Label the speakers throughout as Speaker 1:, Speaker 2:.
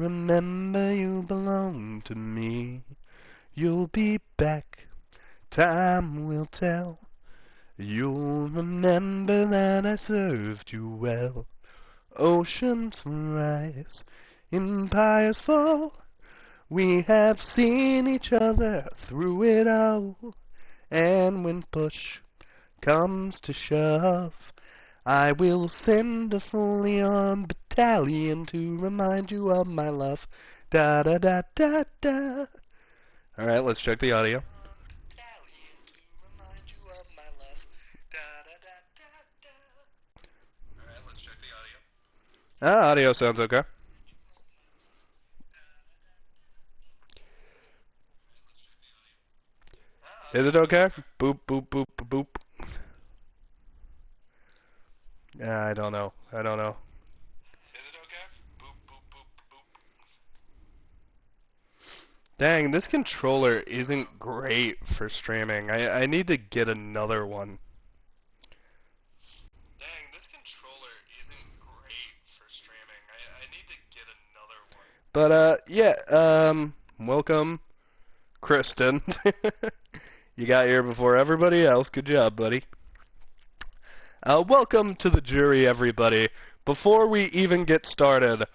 Speaker 1: remember you belong to me. You'll be back, time will tell. You'll remember that I served you well. Oceans rise, empires fall. We have seen each other through it all. And when push comes to shove, I will send a fully armed battalion to remind you of my love. Da da da da da. Alright, let's check the audio. Audio sounds okay. Is it okay? Boop, boop, boop, boop. I don't know. Is it okay? Boop, boop, boop, boop. Dang, this controller isn't great for streaming. I need to get another one. But, yeah, welcome, Kristen. You got here before everybody else. Good job, buddy. Welcome to the jury, everybody. Before we even get started,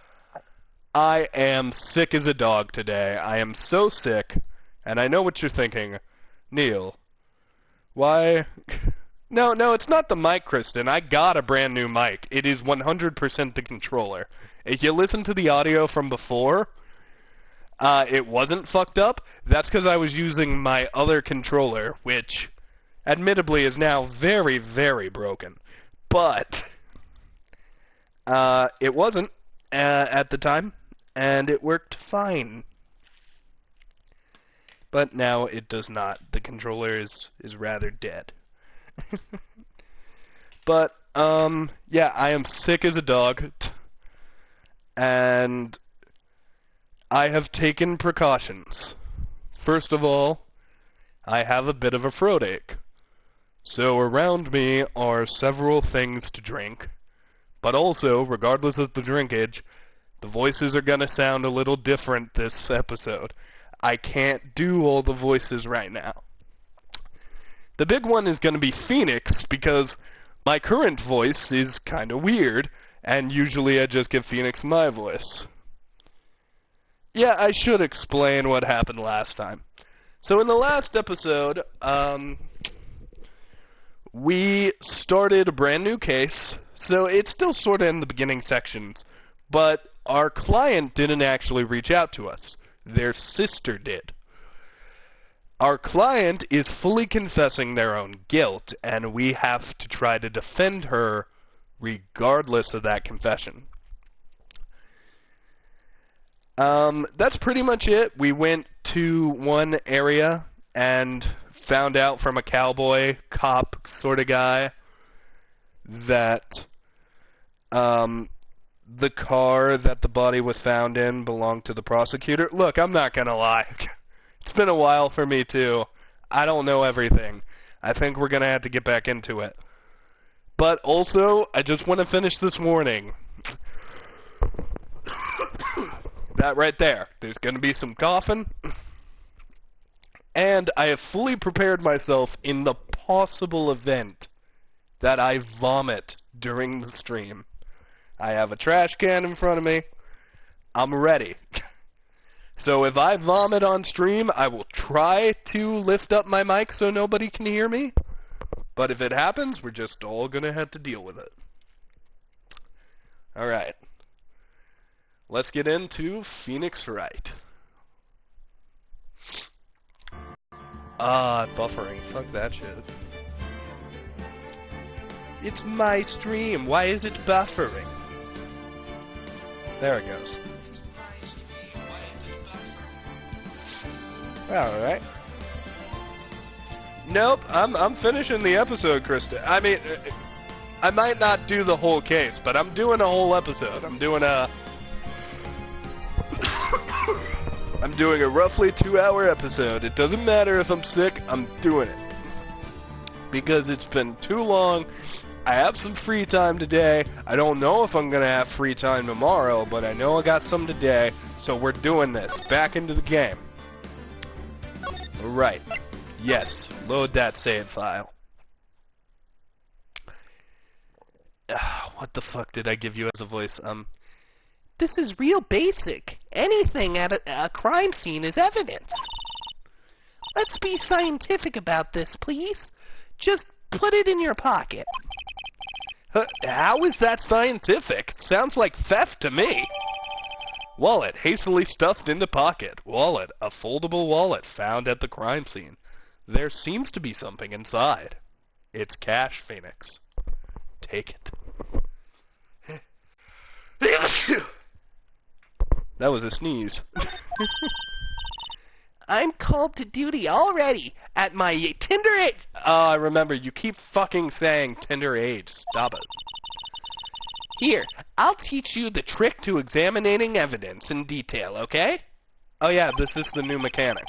Speaker 1: I am sick as a dog today. I am so sick, and I know what you're thinking. Neil, why... No, it's not the mic, Kristen. I got a brand new mic. It is 100% the controller. If you listen to the audio from before, it wasn't fucked up. That's because I was using my other controller, which, admittedly, is now very, very broken. But, it wasn't at the time, and it worked fine. But now it does not. The controller is rather dead. But, yeah, I am sick as a dog, and I have taken precautions. First of all, I have a bit of a throat ache. So around me are several things to drink, but also, regardless of the drinkage, the voices are gonna sound a little different this episode. I can't do all the voices right now. The big one is going to be Phoenix, because my current voice is kind of weird, and usually I just give Phoenix my voice. Yeah, I should explain what happened last time. So in the last episode, we started a brand new case, so it's still sort of in the beginning sections, but our client didn't actually reach out to us. Their sister did. Our client is fully confessing their own guilt, and we have to try to defend her regardless of that confession. That's pretty much it. We went to one area and found out from a cowboy cop sort of guy that the car that the body was found in belonged to the prosecutor. Look, I'm not gonna lie. It's been a while for me, too. I don't know everything. I think we're going to have to get back into it. But also, I just want to finish this warning. That right there. There's going to be some coughing. And I have fully prepared myself in the possible event that I vomit during the stream. I have a trash can in front of me. I'm ready. So if I vomit on stream, I will try to lift up my mic so nobody can hear me. But if it happens, we're just all going to have to deal with it. Alright. Let's get into Phoenix Wright. Buffering. Fuck that shit. It's my stream. Why is it buffering? There it goes. Alright. Nope, I'm finishing the episode, Krista. I mean, I might not do the whole case, but I'm doing a whole episode. I'm doing a roughly 2-hour episode. It doesn't matter if I'm sick, I'm doing it. Because it's been too long, I have some free time today. I don't know if I'm gonna have free time tomorrow, but I know I got some today, so we're doing this. Back into the game. Right. Yes, load that save file. What the fuck did I give you as a voice?
Speaker 2: This is real basic. Anything at a crime scene is evidence. Let's be scientific about this, please. Just put it in your pocket.
Speaker 1: How is that scientific? Sounds like theft to me. Wallet, hastily stuffed into pocket. Wallet, a foldable wallet found at the crime scene. There seems to be something inside. It's cash, Phoenix. Take it. That was a sneeze.
Speaker 2: I'm called to duty already at my tender age.
Speaker 1: Remember, you keep fucking saying tender age. Stop it.
Speaker 2: Here, I'll teach you the trick to examining evidence in detail, okay?
Speaker 1: Oh yeah, this is the new mechanic.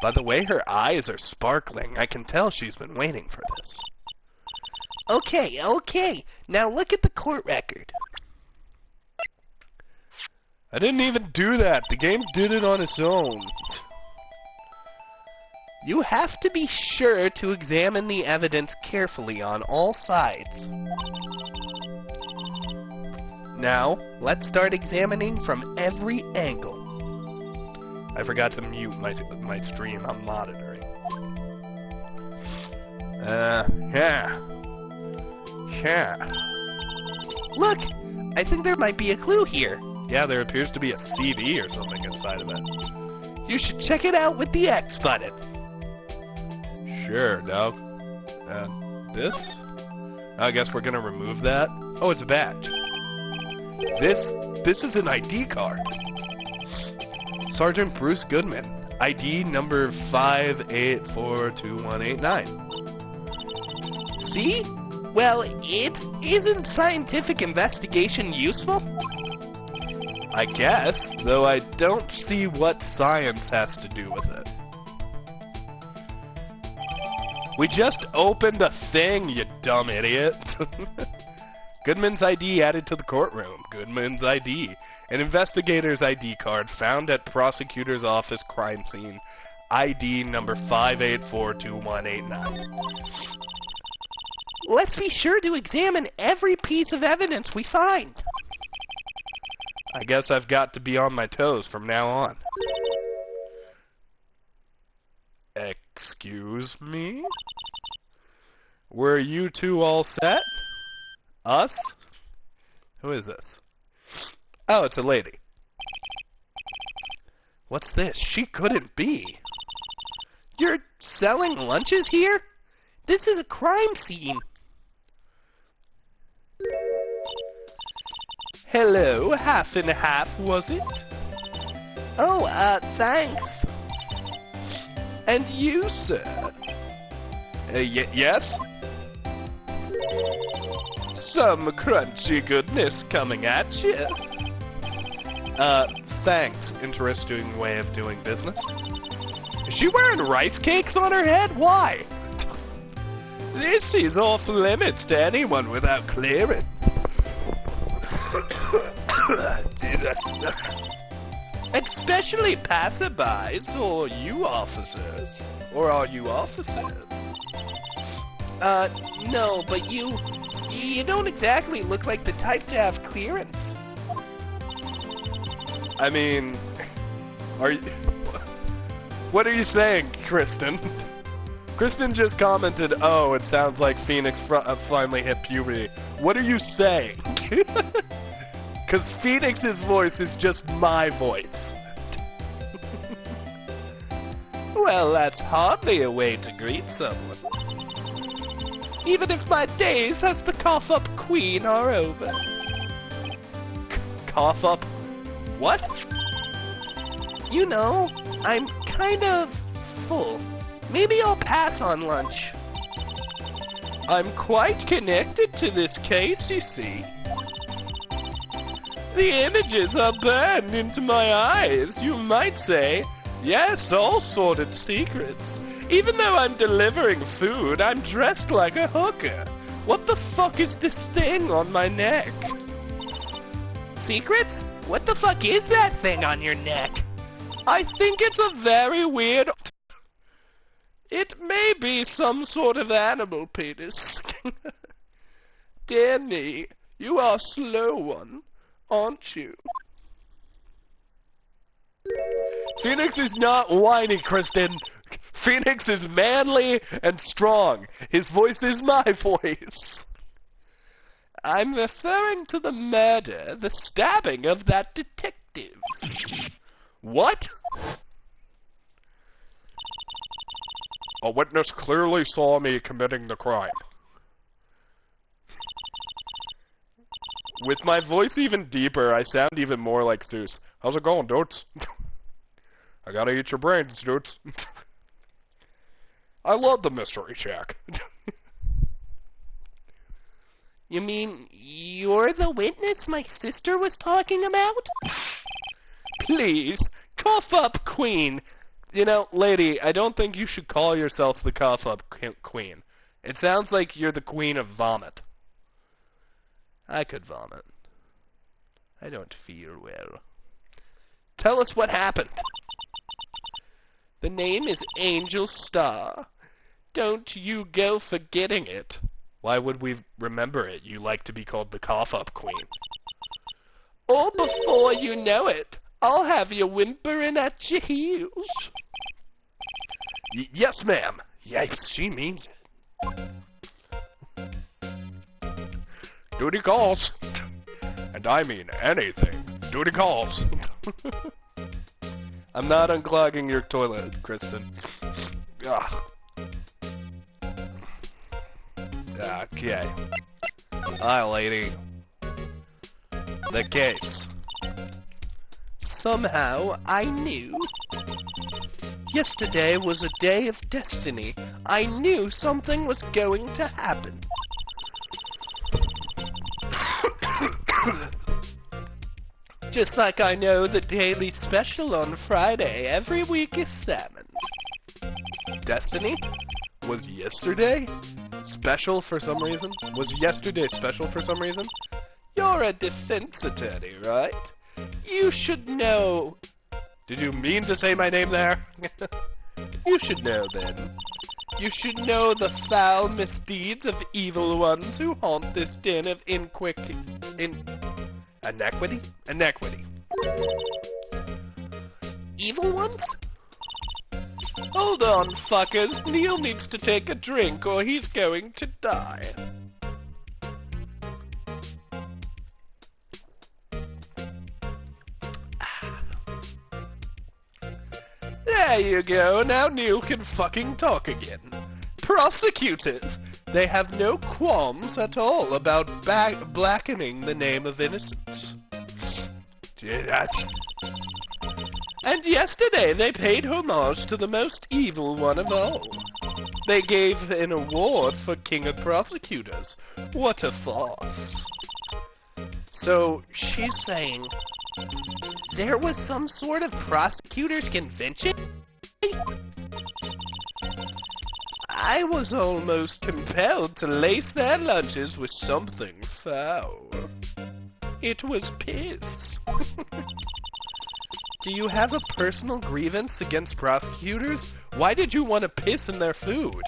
Speaker 1: By the way her eyes are sparkling, I can tell she's been waiting for this.
Speaker 2: Okay. Now look at the court record.
Speaker 1: I didn't even do that. The game did it on its own.
Speaker 2: You have to be sure to examine the evidence carefully on all sides. Now, let's start examining from every angle.
Speaker 1: I forgot to mute my stream. I'm monitoring. Yeah.
Speaker 2: Look, I think there might be a clue here.
Speaker 1: Yeah, there appears to be a CD or something inside of it.
Speaker 2: You should check it out with the X button.
Speaker 1: Sure, dog. This? I guess we're gonna remove that. Oh, it's a badge. This is an ID card. Sergeant Bruce Goodman. ID number 5842189.
Speaker 2: See? Well, isn't scientific investigation useful?
Speaker 1: I guess, though I don't see what science has to do with it. We just opened a thing, you dumb idiot. Goodman's ID added to the courtroom. Goodman's ID. An investigator's ID card found at prosecutor's office crime scene. ID number 5842189.
Speaker 2: Let's be sure to examine every piece of evidence we find.
Speaker 1: I guess I've got to be on my toes from now on. Excuse me? Were you two all set? Us? Who is this? Oh, it's a lady. What's this? She couldn't be.
Speaker 2: You're selling lunches here? This is a crime scene.
Speaker 1: Hello, half and half, was it?
Speaker 2: Oh, thanks.
Speaker 1: And you, sir? Yes? Some crunchy goodness coming at you. Thanks. Interesting way of doing business. Is she wearing rice cakes on her head? Why? This is off limits to anyone without clearance. Jesus. Especially passerbys or you officers. Or are you officers?
Speaker 2: No, but you don't exactly look like the type to have clearance.
Speaker 1: I mean, what are you saying, Kristen? Kristen just commented, oh, it sounds like Phoenix finally hit puberty. What are you saying? Because Phoenix's voice is just my voice. Well, that's hardly a way to greet someone. Even if my days as the cough-up queen are over. Cough-up what?
Speaker 2: You know, I'm kind of full. Maybe I'll pass on lunch.
Speaker 1: I'm quite connected to this case, you see. The images are burned into my eyes, you might say. Yes, all sordid secrets. Even though I'm delivering food, I'm dressed like a hooker. What the fuck is this thing on my neck?
Speaker 2: Secrets? What the fuck is that thing on your neck?
Speaker 1: I think it's a very weird... It may be some sort of animal penis. Dear me, you are a slow one, aren't you? Phoenix is not whiny, Kristen. Phoenix is manly and strong. His voice is my voice. I'm referring to the murder, the stabbing of that detective. What? A witness clearly saw me committing the crime. With my voice even deeper, I sound even more like Zeus. How's it going, dudes? I gotta eat your brains, dudes. I love the mystery shack.
Speaker 2: You mean you're the witness my sister was talking about?
Speaker 1: Please, cough up queen. You know, lady, I don't think you should call yourself the cough up queen. It sounds like you're the queen of vomit. I could vomit. I don't feel well. Tell us what happened. The name is Angel Star. Don't you go forgetting it. Why would we remember it? You like to be called the cough-up queen. Or before you know it, I'll have you whimpering at your heels. Yes, ma'am. Yikes, she means it. Duty calls. And I mean anything. Duty calls. I'm not unclogging your toilet, Kristen. Ugh. Okay. Hi, lady. The case. Somehow, I knew. Yesterday was a day of destiny. I knew something was going to happen. Just like I know the daily special on Friday every week is salmon. Destiny? Was yesterday special for some reason? Was yesterday special for some reason? You're a defense attorney, right? You should know. Did you mean to say my name there? You should know then. You should know the foul misdeeds of evil ones who haunt this den of inequity. Evil ones? Hold on, fuckers. Kneale needs to take a drink or he's going to die. There you go. Now Kneale can fucking talk again. Prosecutors. They have no qualms at all about blackening the name of innocence. And yesterday they paid homage to the most evil one of all. They gave an award for King of Prosecutors. What a farce. So, she's saying there was some sort of prosecutors' convention? I was almost compelled to lace their lunches with something foul. It was piss. Do you have a personal grievance against prosecutors? Why did you want to piss in their food?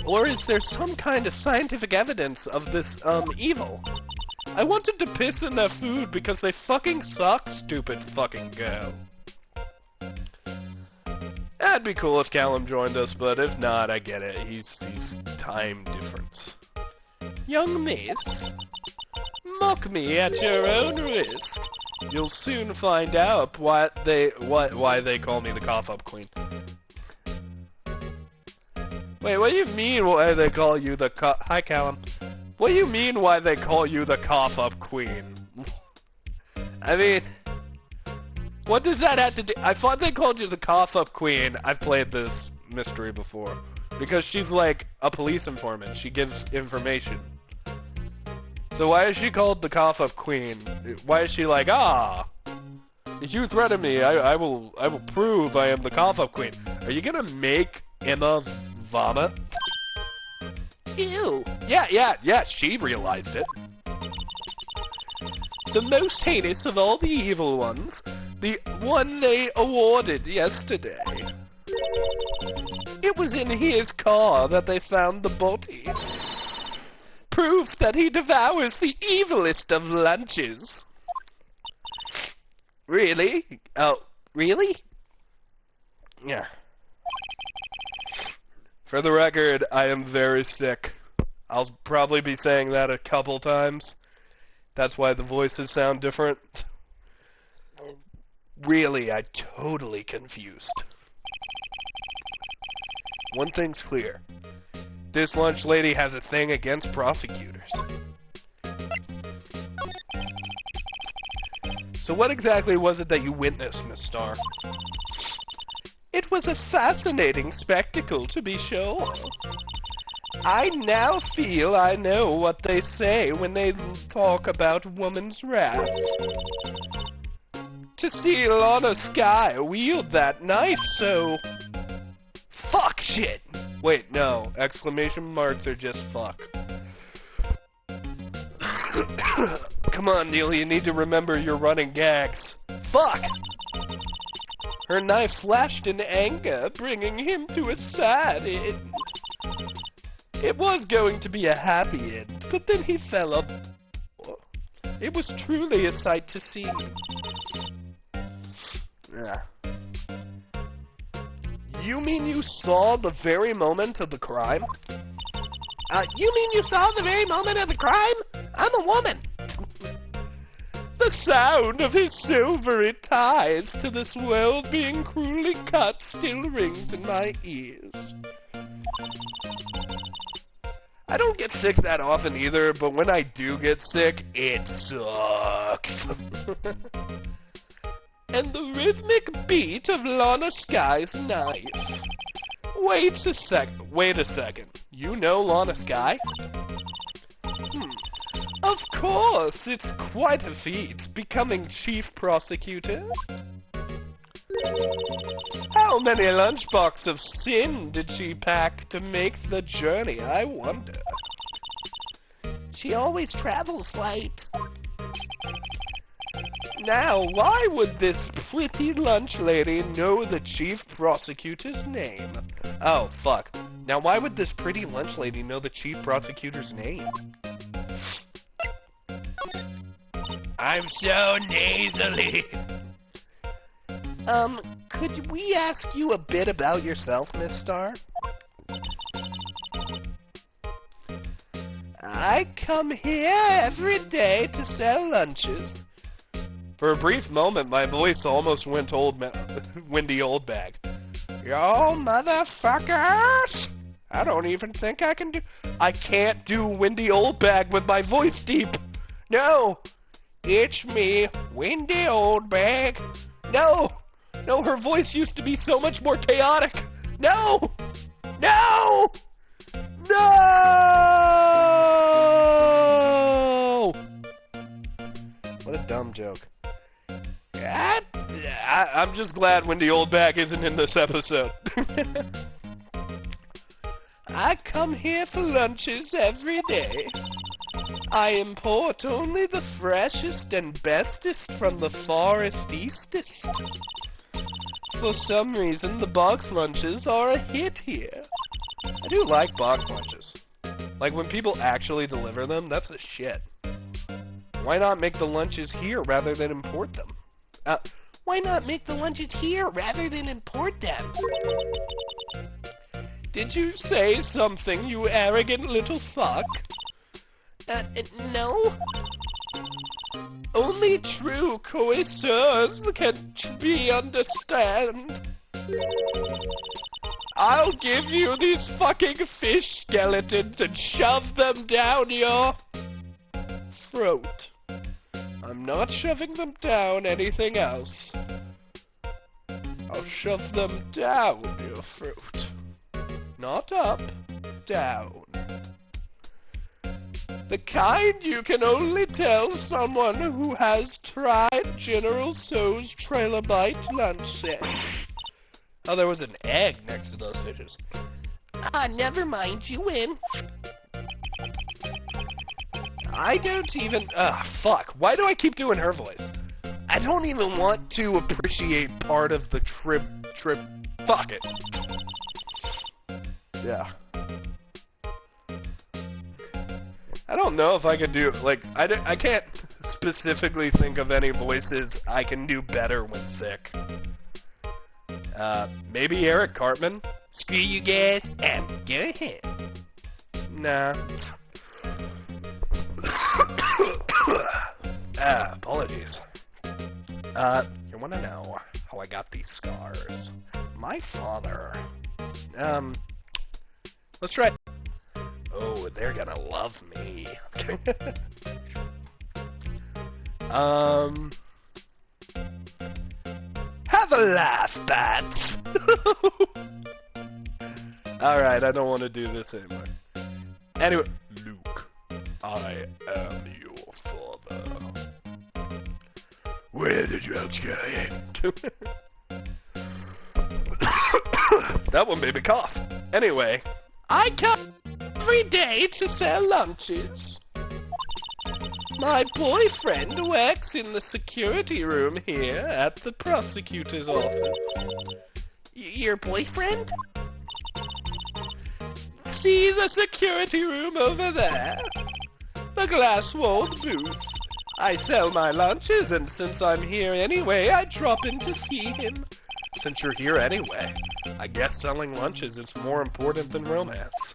Speaker 1: Or is there some kind of scientific evidence of this, evil? I wanted to piss in their food because they fucking suck, stupid fucking girl. That'd be cool if Calum joined us, but if not, I get it. He's time difference. Young miss, mock me at your own risk. You'll soon find out why they call me the cough-up queen. Wait, what do you mean why they call you the Hi, Calum. What do you mean why they call you the cough-up queen? I mean, what does that have to do? I thought they called you the cough-up queen. I've played this mystery before. Because she's like a police informant. She gives information. So why is she called the cough-up queen? Why is she like, if you threaten me, I will prove I am the cough-up queen. Are you gonna make Emma vomit?
Speaker 2: Ew.
Speaker 1: Yeah, she realized it. The most heinous of all the evil ones. The one they awarded yesterday. It was in his car that they found the body. Proof that he devours the evilest of lunches. Really? Oh, really? Yeah. For the record, I am very sick. I'll probably be saying that a couple times. That's why the voices sound different. Really, I'm totally confused. One thing's clear. This lunch lady has a thing against prosecutors. So what exactly was it that you witnessed, Miss Star? It was a fascinating spectacle, to be sure. I now feel I know what they say when they talk about woman's wrath. To see Lana Skye wield that knife so... Fuck shit! Wait, no. Exclamation marks are just fuck. Come on, Neil, you need to remember your running gags. Fuck! Her knife flashed in anger, bringing him to a sad end. It was going to be a happy end, but then he fell up. It was truly a sight to see. You mean you saw the very moment of the crime?
Speaker 2: You mean you saw the very moment of the crime? I'm a woman.
Speaker 1: The sound of his silvery ties to this world being cruelly cut still rings in my ears. I don't get sick that often either, but when I do get sick, it sucks. And the rhythmic beat of Lana Skye's knife. Wait a second. You know Lana Skye? Of course, it's quite a feat, becoming chief prosecutor. How many lunchboxes of sin did she pack to make the journey, I wonder?
Speaker 2: She always travels light.
Speaker 1: Now, why would this pretty lunch lady know the chief prosecutor's name? Oh, fuck. Now, why would this pretty lunch lady know the chief prosecutor's name? I'm so nasally.
Speaker 2: Could we ask you a bit about yourself, Miss Star?
Speaker 1: I come here every day to sell lunches. For a brief moment, my voice almost went windy old bag. Yo, motherfuckers! I don't even think I can do... I can't do windy old bag with my voice deep. No! It's me, windy old bag. No! No, her voice used to be so much more chaotic. No! No! No! What a dumb joke. I'm just glad Windy Oldback isn't in this episode. I come here for lunches every day. I import only the freshest and bestest from the farthest eastest. For some reason, the box lunches are a hit here. I do like box lunches. Like, when people actually deliver them, that's the shit. Why not make the lunches here rather than import them?
Speaker 2: Why not make the lunches here rather than import them?
Speaker 1: Did you say something, you arrogant little fuck?
Speaker 2: No.
Speaker 1: Only true connoisseurs can be understand. I'll give you these fucking fish skeletons and shove them down your throat. I'm not shoving them down anything else. I'll shove them down your throat. Not up, down. The kind you can only tell someone who has tried General Tso's Trilobite lunch set. Oh, there was an egg next to those fishes.
Speaker 2: Never mind, you win.
Speaker 1: I don't even... fuck. Why do I keep doing her voice? I don't even want to appreciate part of the trip... Fuck it. Yeah. I don't know if I could do... Like, I can't specifically think of any voices I can do better when sick. Maybe Eric Cartman?
Speaker 2: Screw you guys, and go ahead.
Speaker 1: Nah. Apologies. You wanna know how I got these scars? My father. Let's try. Oh, they're gonna love me. Have a laugh, bats. Alright, I don't want to do this anymore. Anyway, Luke, I am your father. Where the drugs going? That one made me cough. Anyway,
Speaker 2: I come every day to sell lunches. My boyfriend works in the security room here at the prosecutor's office. Your boyfriend? See the security room over there? The glass-walled booth. I sell my lunches, and since I'm here anyway, I drop in to see him.
Speaker 1: Since you're here anyway, I guess selling lunches is more important than romance.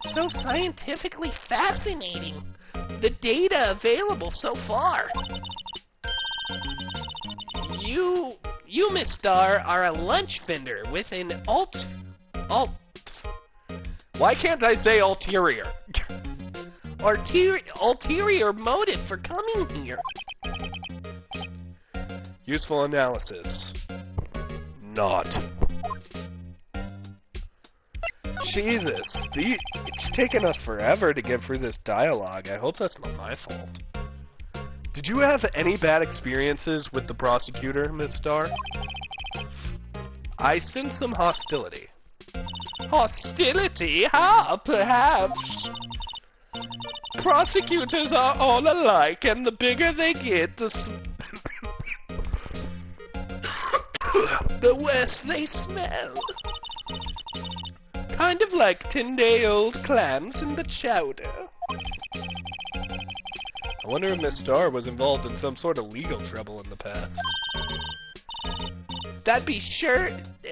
Speaker 2: So scientifically fascinating. The data available so far. You, Miss Star, are a lunch vendor with an
Speaker 1: Why can't I say ulterior?
Speaker 2: ulterior motive for coming here.
Speaker 1: Useful analysis. Not. Jesus, it's taken us forever to get through this dialogue. I hope that's not my fault. Did you have any bad experiences with the prosecutor, Miss Starr? I sense some hostility.
Speaker 2: Hostility? How? Perhaps. Prosecutors are all alike, and the bigger they get, the worse they smell. Kind of like 10-day-old clams in the chowder.
Speaker 1: I wonder if Miss Starr was involved in some sort of legal trouble in the past.
Speaker 2: That'd be sure...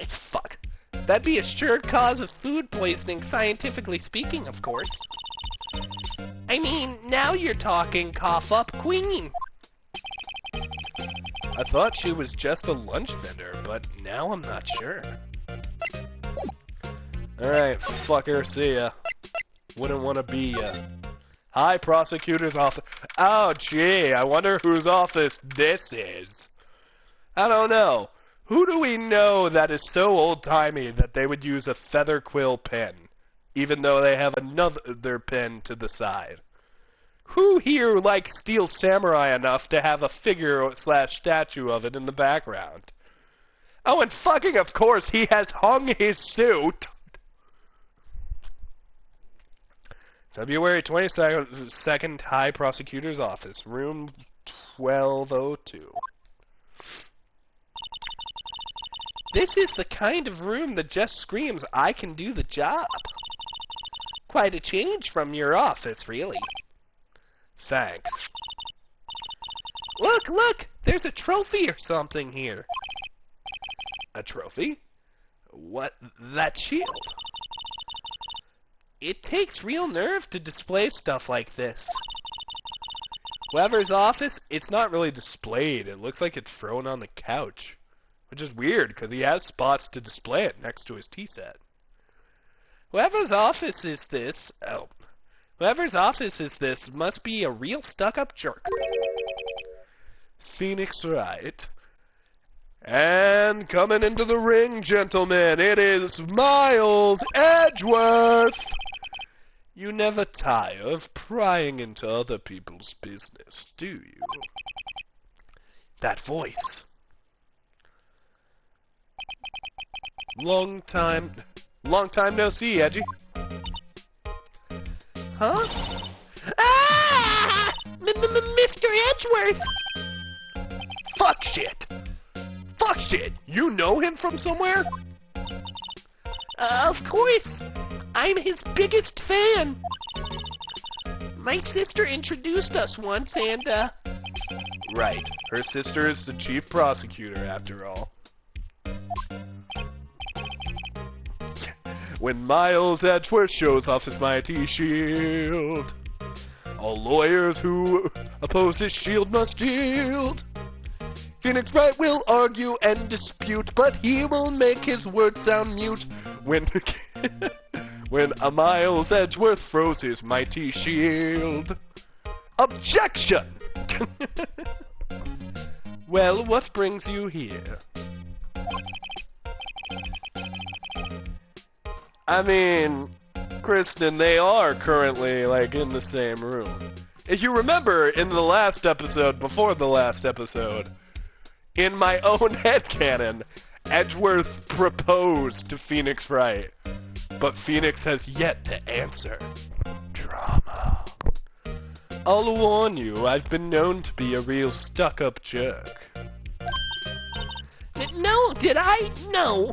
Speaker 2: Fuck. That'd be a sure cause of food poisoning, scientifically speaking, of course. I mean, now you're talking cough up queen.
Speaker 1: I thought she was just a lunch vendor, but now I'm not sure. Alright, fucker, see ya. Wouldn't want to be ya. Hi, prosecutor's office. Oh, gee, I wonder whose office this is. I don't know. Who do we know that is so old-timey that they would use a feather quill pen, even though they have another pen to the side? Who here likes Steel Samurai enough to have a figure/statue of it in the background? Oh, and fucking of course, he has hung his suit! February 22nd, High Prosecutor's Office, room 1202.
Speaker 2: This is the kind of room that just screams, I can do the job. Quite a change from your office, really.
Speaker 1: Thanks.
Speaker 2: Look! There's a trophy or something here.
Speaker 1: A trophy? What? That shield?
Speaker 2: It takes real nerve to display stuff like this. Whoever's office,
Speaker 1: It's not really displayed. It looks like it's thrown on the couch. Which is weird, because he has spots to display it next to his tea set.
Speaker 2: whoever's office is this must be a real stuck-up jerk.
Speaker 1: Phoenix Wright. And coming into the ring, gentlemen, it is Miles Edgeworth! You never tire of prying into other people's business, do you? That voice. Long time no see, Edgy.
Speaker 2: Huh? Mr. Edgeworth!
Speaker 1: Fuck shit! Fuck shit! You know him from somewhere?
Speaker 2: Of course! I'm his biggest fan! My sister introduced us once and,
Speaker 1: Right. Her sister is the chief prosecutor, after all. When Miles Edgeworth shows off his mighty shield, all lawyers who oppose his shield must yield. Phoenix Wright will argue and dispute, but he will make his words sound mute when when a Miles Edgeworth throws his mighty shield. Objection! Well, what brings you here? I mean, Kristen, they are currently, like, in the same room. If you remember, in the last episode, before the last episode, in my own headcanon, Edgeworth proposed to Phoenix Wright, but Phoenix has yet to answer. Drama. I'll warn you, I've been known to be a real stuck-up jerk.
Speaker 2: No, did I? No.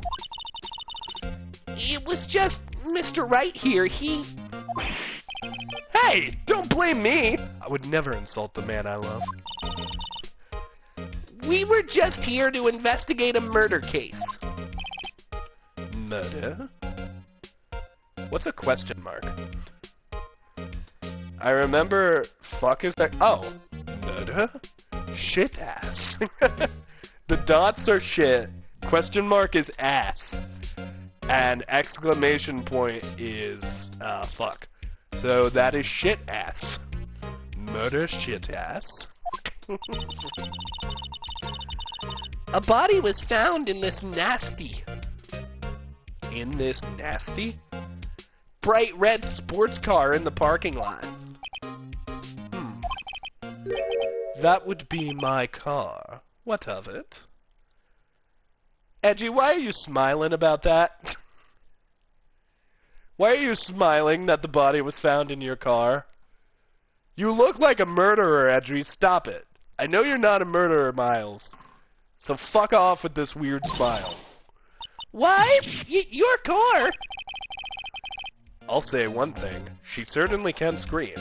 Speaker 2: It was just Mr. Wright here, he...
Speaker 1: Hey, don't blame me! I would never insult the man I love.
Speaker 2: We were just here to investigate a murder case.
Speaker 1: Murder? What's a question mark? I remember... Fuck is that... Oh. Murder? Shit ass. The dots are shit. Question mark is ass. And exclamation point is... fuck. So that is shit ass. Murder shit ass.
Speaker 2: A body was found in this nasty...
Speaker 1: In this nasty?
Speaker 2: bright red sports car in the parking lot.
Speaker 1: That would be my car. What of it?
Speaker 2: Edgy, why are you smiling about that?
Speaker 1: Why are you smiling that the body was found in your car? You look like a murderer, Edgy. Stop it. I know you're not a murderer, Miles. So fuck off with this weird smile.
Speaker 2: Why? Your car?
Speaker 1: I'll say one thing. She certainly can scream.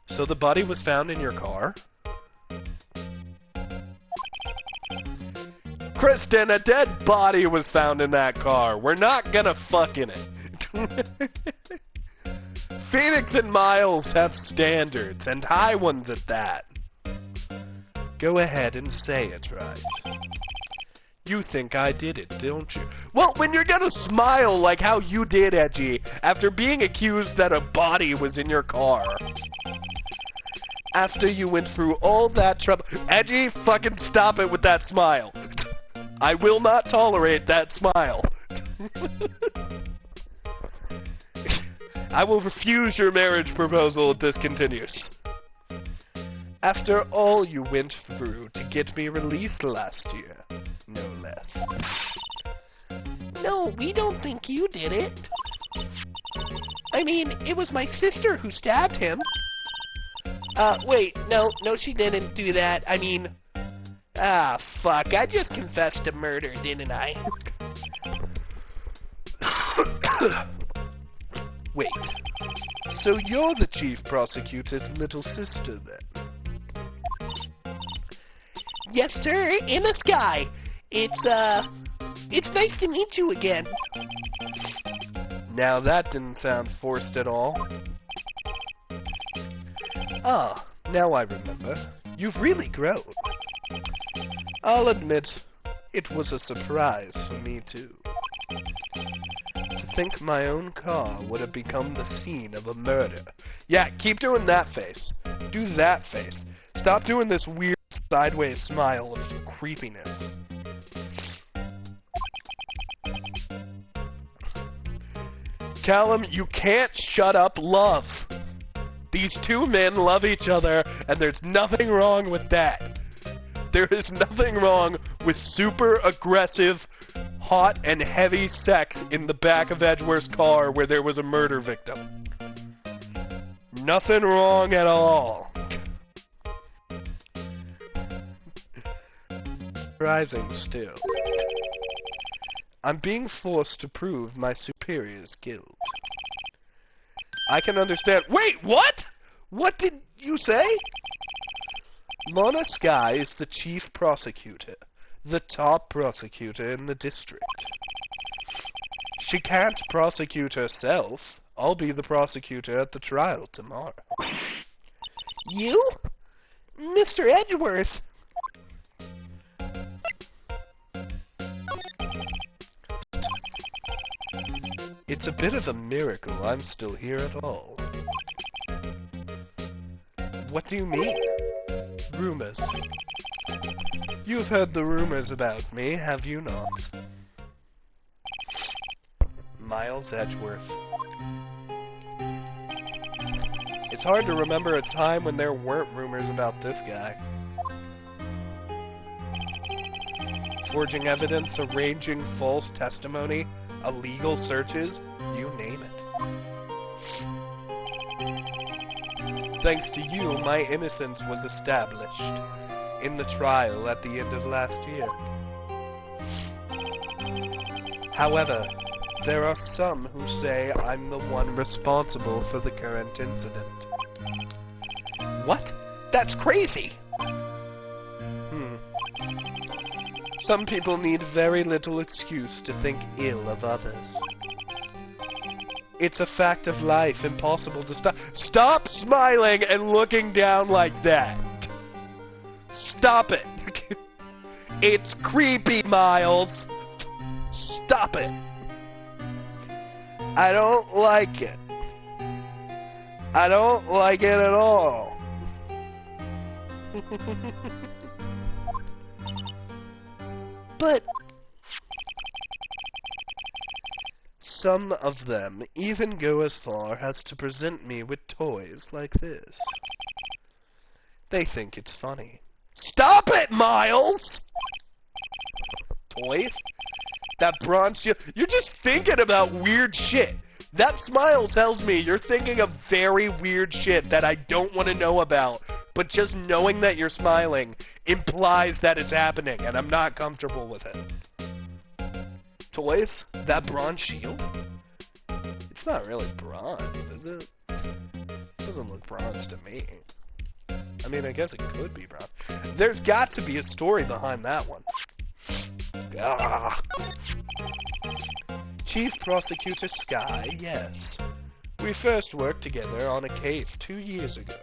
Speaker 1: So the body was found in your car? Kristen, a dead body was found in that car. We're not gonna fuck in it. Phoenix and Miles have standards, and high ones at that. Go ahead and say it right. You think I did it, don't you? Well, when you're gonna smile like how you did, Edgy, after being accused that a body was in your car. After you went through all that trouble... Edgy, fucking stop it with that smile. I will not tolerate that smile. I will refuse your marriage proposal if this continues. After all you went through to get me released last year, no less.
Speaker 2: No, we don't think you did it. I mean, it was my sister who stabbed him. Wait, no, she didn't do that. I mean, fuck, I just confessed to murder, didn't I?
Speaker 1: Wait, so you're the chief prosecutor's little sister then?
Speaker 2: Yes, sir, in the sky. It's nice to meet you again.
Speaker 1: Now that didn't sound forced at all. Ah, now I remember. You've really grown. I'll admit, it was a surprise for me too. To think my own car would have become the scene of a murder. Yeah, keep doing that face. Do that face. Stop doing this weird sideways smile of creepiness. Calum, you can't shut up love. These two men love each other, and there's nothing wrong with that. There is nothing wrong with super aggressive, hot and heavy sex in the back of Edgeworth's car where there was a murder victim. Nothing wrong at all. Rising still. I'm being forced to prove my superior's guilt. I can understand— Wait, what? What did you say? Lorna Skye is the chief prosecutor, the top prosecutor in the district. She can't prosecute herself. I'll be the prosecutor at the trial tomorrow.
Speaker 2: You? Mr. Edgeworth?
Speaker 1: It's a bit of a miracle I'm still here at all. What do you mean? Rumors. You've heard the rumors about me, have you not? Miles Edgeworth. It's hard to remember a time when there weren't rumors about this guy. Forging evidence, arranging false testimony, illegal searches, you name it. Thanks to you, my innocence was established in the trial at the end of last year. However, there are some who say I'm the one responsible for the current incident.
Speaker 2: What? That's crazy!
Speaker 1: Some people need very little excuse to think ill of others. It's a fact of life, impossible to stop. Stop smiling and looking down like that. Stop it. It's creepy, Miles. Stop it. I don't like it. I don't like it at all.
Speaker 2: But
Speaker 1: some of them even go as far as to present me with toys like this. They think it's funny. Stop it, Miles! Toys? That bronze shield. You're just thinking about weird shit. That smile tells me you're thinking of very weird shit that I don't want to know about. But just knowing that you're smiling implies that it's happening, and I'm not comfortable with it. Toys? That bronze shield? It's not really bronze, is it? It doesn't look bronze to me. I mean, I guess it could be bronze. There's got to be a story behind that one. Ah. Chief Prosecutor Skye, yes. We first worked together on a case 2 years ago.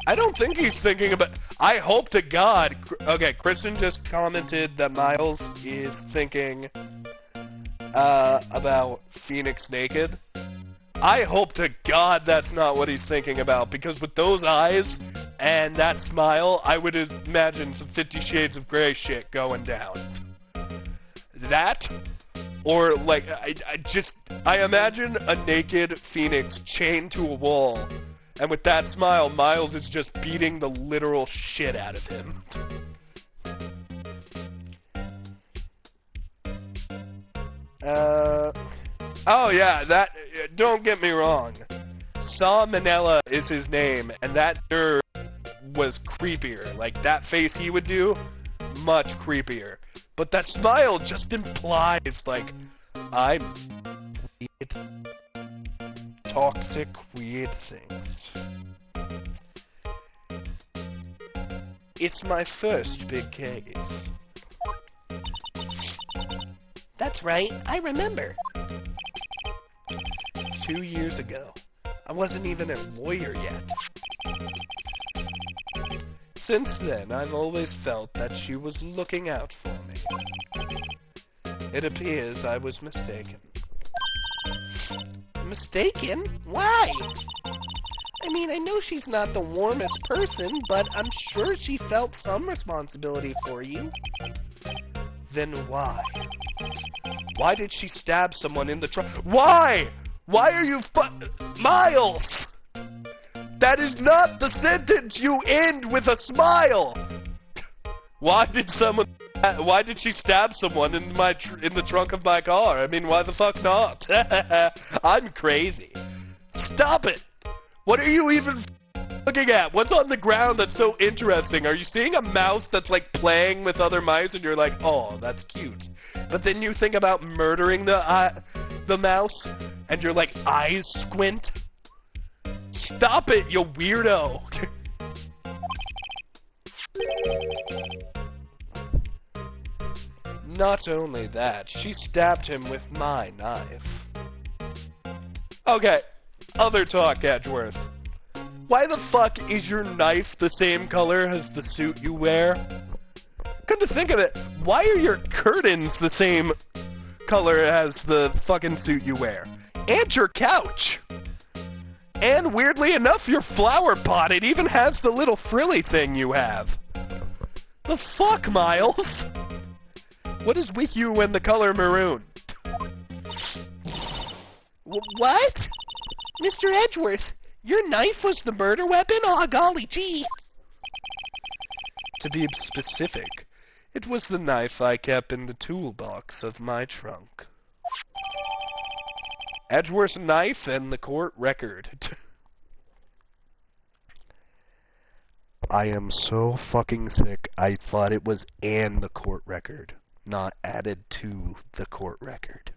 Speaker 1: I don't think he's thinking about— I hope to God— Okay, Kristen just commented that Miles is thinking about Phoenix naked. I hope to God that's not what he's thinking about, because with those eyes and that smile, I would imagine some 50 Shades of Grey shit going down. That, or like, I imagine a naked Phoenix chained to a wall, and with that smile, Miles is just beating the literal shit out of him. Oh yeah, that— don't get me wrong. Saw Manella is his name, and that nerd was creepier. Like, that face he would do, much creepier. But that smile just implies, like, I'm weird, toxic, weird things. It's my first big case.
Speaker 2: that's right, I remember.
Speaker 1: 2 years ago. I wasn't even a lawyer yet. Since then, I've always felt that she was looking out for me. It appears I was mistaken.
Speaker 2: Mistaken? Why? I mean, I know she's not the warmest person, but I'm sure she felt some responsibility for you.
Speaker 1: Then why? Why did she stab someone in the truck? Why? Why are you Miles! That is not the sentence you end with a smile! Why did someone Why did she stab someone in in the trunk of my car? I mean, why the fuck not? I'm crazy. Stop it! What are you even looking at? What's on the ground that's so interesting? Are you seeing a mouse that's like playing with other mice and you're like, oh, that's cute? But then you think about murdering the mouse and you're like, eyes squint? Stop it, you weirdo! Not only that, she stabbed him with my knife. Okay, other talk, Edgeworth. Why the fuck is your knife the same color as the suit you wear? Come to think of it, why are your curtains the same color as the fucking suit you wear? And your couch! And weirdly enough, your flower pot, it even has the little frilly thing you have. The fuck, Miles? What is with you and the color maroon?
Speaker 2: What? Mr. Edgeworth, your knife was the murder weapon? Aw, golly gee.
Speaker 1: To be specific, it was the knife I kept in the toolbox of my trunk. Edgeworth's knife and the court record. I am so fucking sick, I thought it was and the court record, not added to the court record.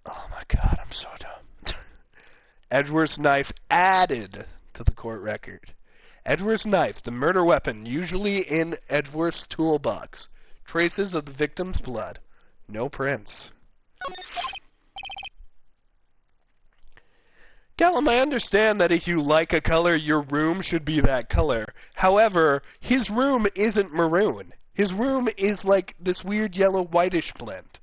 Speaker 1: Oh my god, I'm so dumb. Edgeworth's knife added to the court record. Edgeworth's knife, the murder weapon, usually in Edgeworth's toolbox. Traces of the victim's blood. No prints. Calum, I understand that if you like a color, your room should be that color. However, his room isn't maroon. His room is like this weird yellow-whitish blend.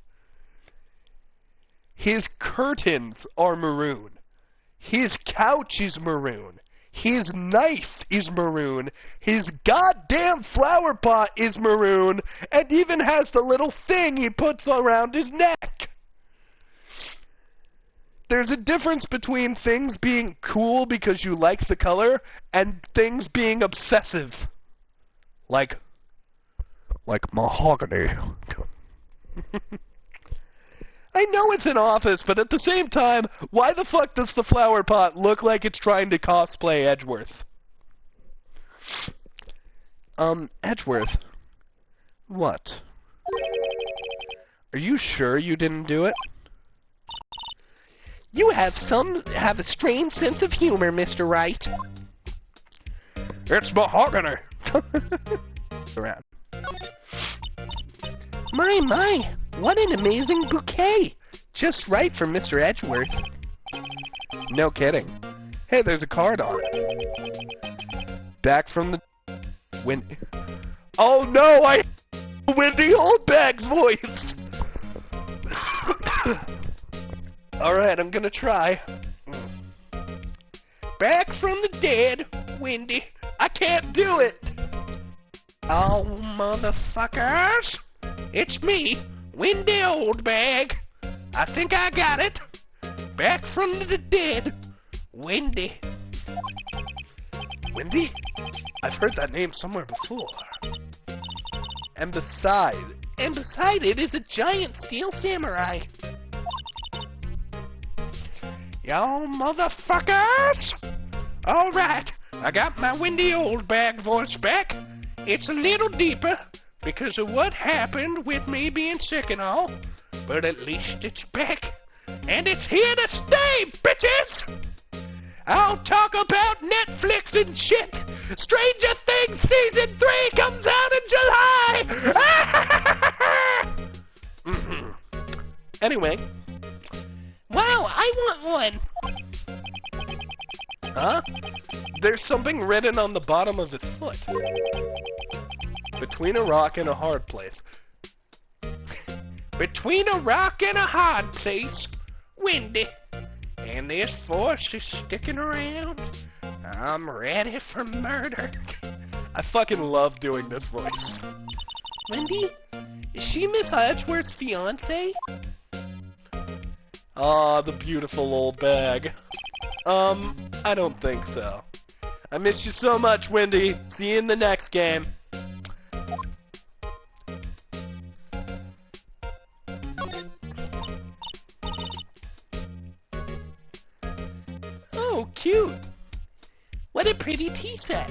Speaker 1: His curtains are maroon. His couch is maroon. His knife is maroon. His goddamn flower pot is maroon, and even has the little thing he puts around his neck. There's a difference between things being cool because you like the color and things being obsessive. Like mahogany. I know it's an office, but at the same time, why the fuck does the flower pot look like it's trying to cosplay Edgeworth? Edgeworth. What? Are you sure you didn't do it?
Speaker 2: You have a strange sense of humor, Mr. Wright.
Speaker 1: It's mahogany. Around.
Speaker 2: My, what an amazing bouquet. Just right for Mr. Edgeworth.
Speaker 1: No kidding. Hey, there's a card on it. Back from the wind. Oh no, I Windy Oldbag's voice. Alright, I'm gonna try.
Speaker 2: Back from the dead, Windy. I can't do it. Oh, motherfuckers. It's me, Windy Oldbag. I think I got it. Back from the dead, Windy.
Speaker 1: Windy? I've heard that name somewhere before. And beside
Speaker 2: it is a giant steel samurai. Y'all motherfuckers! Alright, I got my Windy Oldbag voice back. It's a little deeper because of what happened with me being sick and all. But at least it's back. And it's here to stay, bitches! I'll talk about Netflix and shit. Stranger Things Season 3 comes out in July!
Speaker 1: Anyway.
Speaker 2: Wow, I want one.
Speaker 1: Huh? There's something written on the bottom of his foot. Between a rock and a hard place.
Speaker 2: Between a rock and a hard place, Windy. And this force is sticking around. I'm ready for murder.
Speaker 1: I fucking love doing this voice.
Speaker 2: Windy, is she Miss Edgeworth's fiance?
Speaker 1: Ah, the beautiful old bag. I don't think so. I miss you so much, Windy. See you in the next game.
Speaker 2: cute. What a pretty tea set.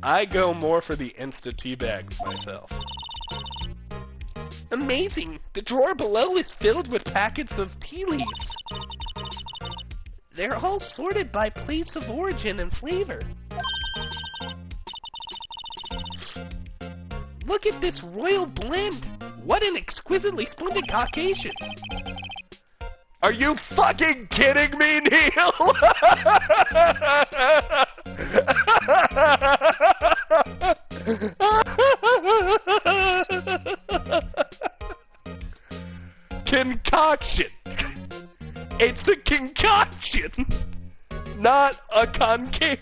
Speaker 1: I go more for the Insta teabag myself.
Speaker 2: Amazing. The drawer below is filled with packets of tea leaves. They're all sorted by place of origin and flavor. Look at this royal blend. What an exquisitely splendid Caucasian.
Speaker 1: Are you fucking kidding me, Neil? Concoction. It's a concoction, not a Caucasian.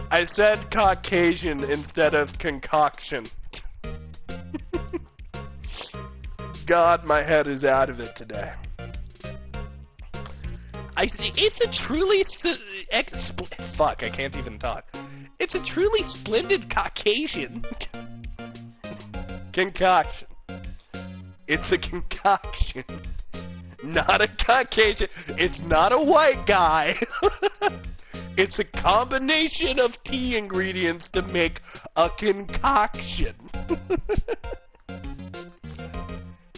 Speaker 1: I said Caucasian instead of concoction. God, my head is out of it today.
Speaker 2: It's a truly...
Speaker 1: Fuck, I can't even talk.
Speaker 2: It's a truly splendid Caucasian.
Speaker 1: Concoction. It's a concoction. Not a Caucasian. It's not a white guy. It's a combination of tea ingredients to make a concoction.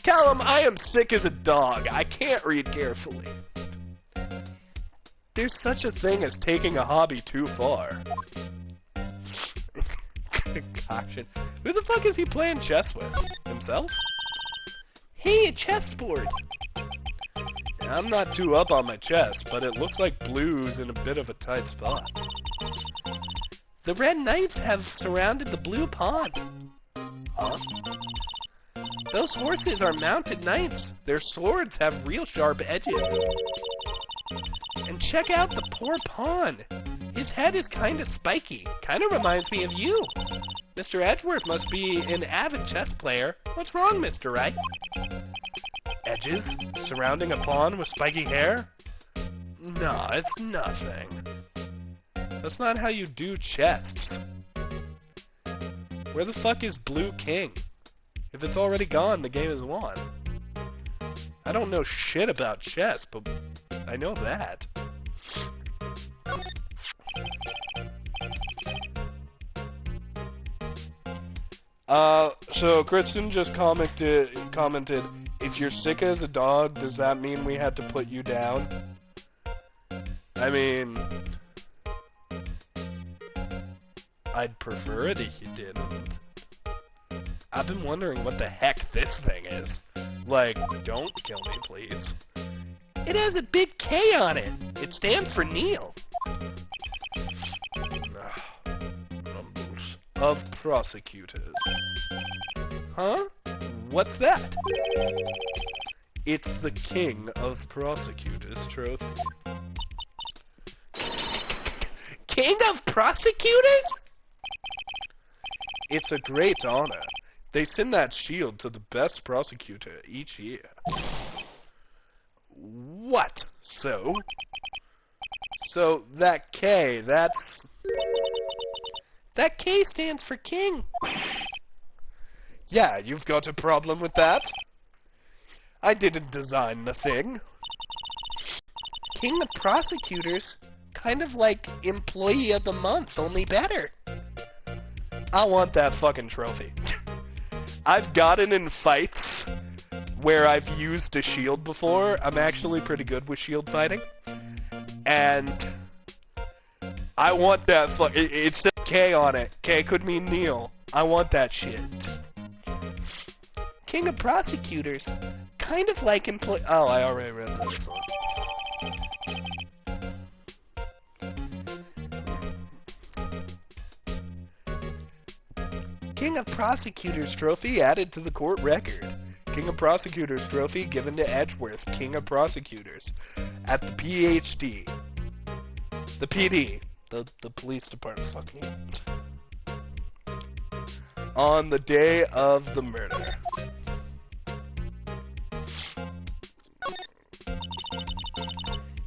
Speaker 1: Calum, I am sick as a dog. I can't read carefully. There's such a thing as taking a hobby too far. Concoction. Who the fuck is he playing chess with? Himself?
Speaker 2: Hey, a chessboard.
Speaker 1: I'm not too up on my chess, but it looks like blue's in a bit of a tight spot.
Speaker 2: The red knights have surrounded the blue pawn.
Speaker 1: Huh?
Speaker 2: Those horses are mounted knights. Their swords have real sharp edges. And check out the poor pawn. His head is kinda spiky. Kinda reminds me of you. Mr. Edgeworth must be an avid chess player. What's wrong, Mr. Wright?
Speaker 1: Edges? Surrounding a pawn with spiky hair?
Speaker 2: No, it's nothing.
Speaker 1: That's not how you do chess. Where the fuck is blue king? If it's already gone, the game is won. I don't know shit about chess, but I know that. So Kristen just commented, if you're sick as a dog, does that mean we had to put you down? I mean, I'd prefer it if you didn't. I've been wondering what the heck this thing is. Like, don't kill me, please.
Speaker 2: It has a big K on it. It stands for Kneale.
Speaker 1: Rumbles of prosecutors.
Speaker 2: Huh?
Speaker 1: What's that? It's the King of Prosecutors trophy.
Speaker 2: King of Prosecutors?
Speaker 1: It's a great honor. They send that shield to the best prosecutor each year. What? So? So, that K, that's...
Speaker 2: That K stands for King.
Speaker 1: Yeah, you've got a problem with that? I didn't design the thing.
Speaker 2: King of Prosecutors? Kind of like Employee of the Month, only better.
Speaker 1: I want that fucking trophy. I've gotten in fights where I've used a shield before. I'm actually pretty good with shield fighting. And I want that it says K on it. K could mean Neil. I want that shit.
Speaker 2: King of Prosecutors. Kind of like
Speaker 1: Oh, I already read this one. King of Prosecutors trophy added to the court record. King of Prosecutors trophy given to Edgeworth, King of Prosecutors, at the PhD. The PD. The police department. Fuck me. On the day of the murder.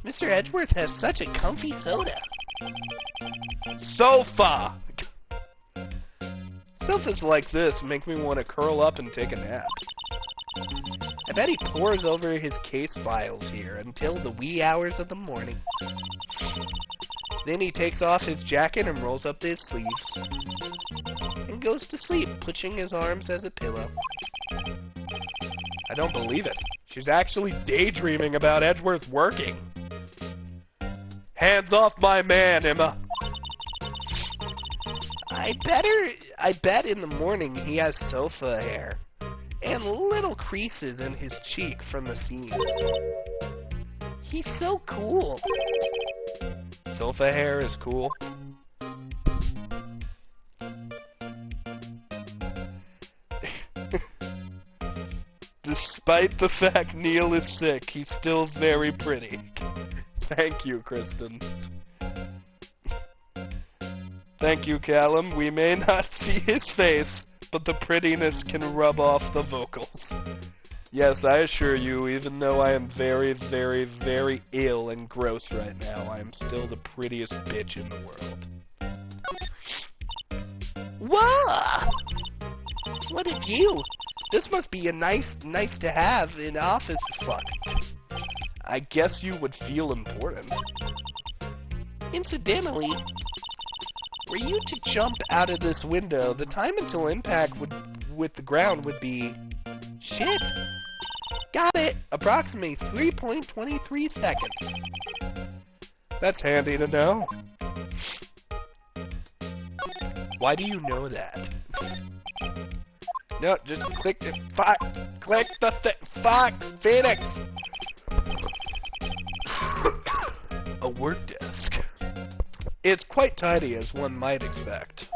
Speaker 2: Mr. Edgeworth has such a comfy soda.
Speaker 1: Sofa! Sofas like this make me want to curl up and take a nap.
Speaker 2: I bet he pores over his case files here until the wee hours of the morning. Then he takes off his jacket and rolls up his sleeves. And goes to sleep, pushing his arms as a pillow.
Speaker 1: I don't believe it. She's actually daydreaming about Edgeworth working. Hands off my man, Emma.
Speaker 2: I bet in the morning he has sofa hair. And little creases in his cheek from the seams. He's so cool.
Speaker 1: Sofa hair is cool. Despite the fact Kneale is sick, he's still very pretty. Thank you, Kristen. Thank you, Calum. We may not see his face, but the prettiness can rub off the vocals. Yes, I assure you, even though I am very, very, very ill and gross right now, I am still the prettiest bitch in the world.
Speaker 2: Whoa! What a view! This must be a nice to have in office. Fuck.
Speaker 1: I guess you would feel important.
Speaker 2: Incidentally, were you to jump out of this window, the time until impact with the ground would be... Shit! Got it! Approximately 3.23 seconds.
Speaker 1: That's handy to know.
Speaker 2: Why do you know that?
Speaker 1: No, just click it. Fuck! Click the thing. Fuck! Phoenix! A work desk. It's quite tidy, as one might expect.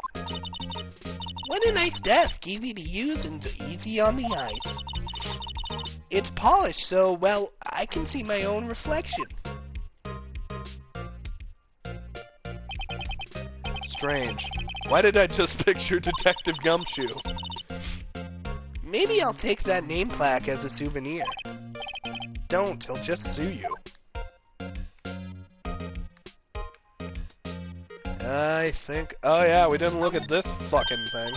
Speaker 2: What a nice desk. Easy to use and easy on the eyes. It's polished, so, well, I can see my own reflection.
Speaker 1: Strange. Why did I just picture Detective Gumshoe?
Speaker 2: Maybe I'll take that name plaque as a souvenir.
Speaker 1: Don't, he'll just sue you. I think... Oh yeah, we didn't look at this fucking thing.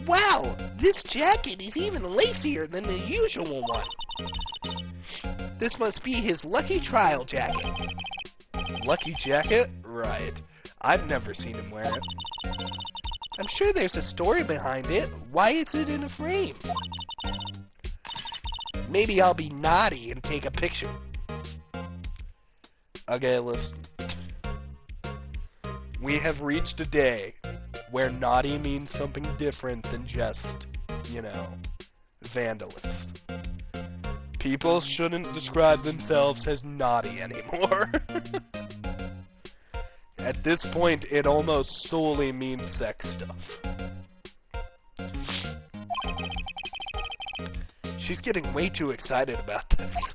Speaker 2: Wow! This jacket is even lacier than the usual one. This must be his lucky trial jacket.
Speaker 1: Lucky jacket? Right. I've never seen him wear it.
Speaker 2: I'm sure there's a story behind it. Why is it in a frame? Maybe I'll be naughty and take a picture.
Speaker 1: Okay, listen. We have reached a day where naughty means something different than just, you know, vandalous. People shouldn't describe themselves as naughty anymore. At this point, it almost solely means sex stuff. She's getting way too excited about this.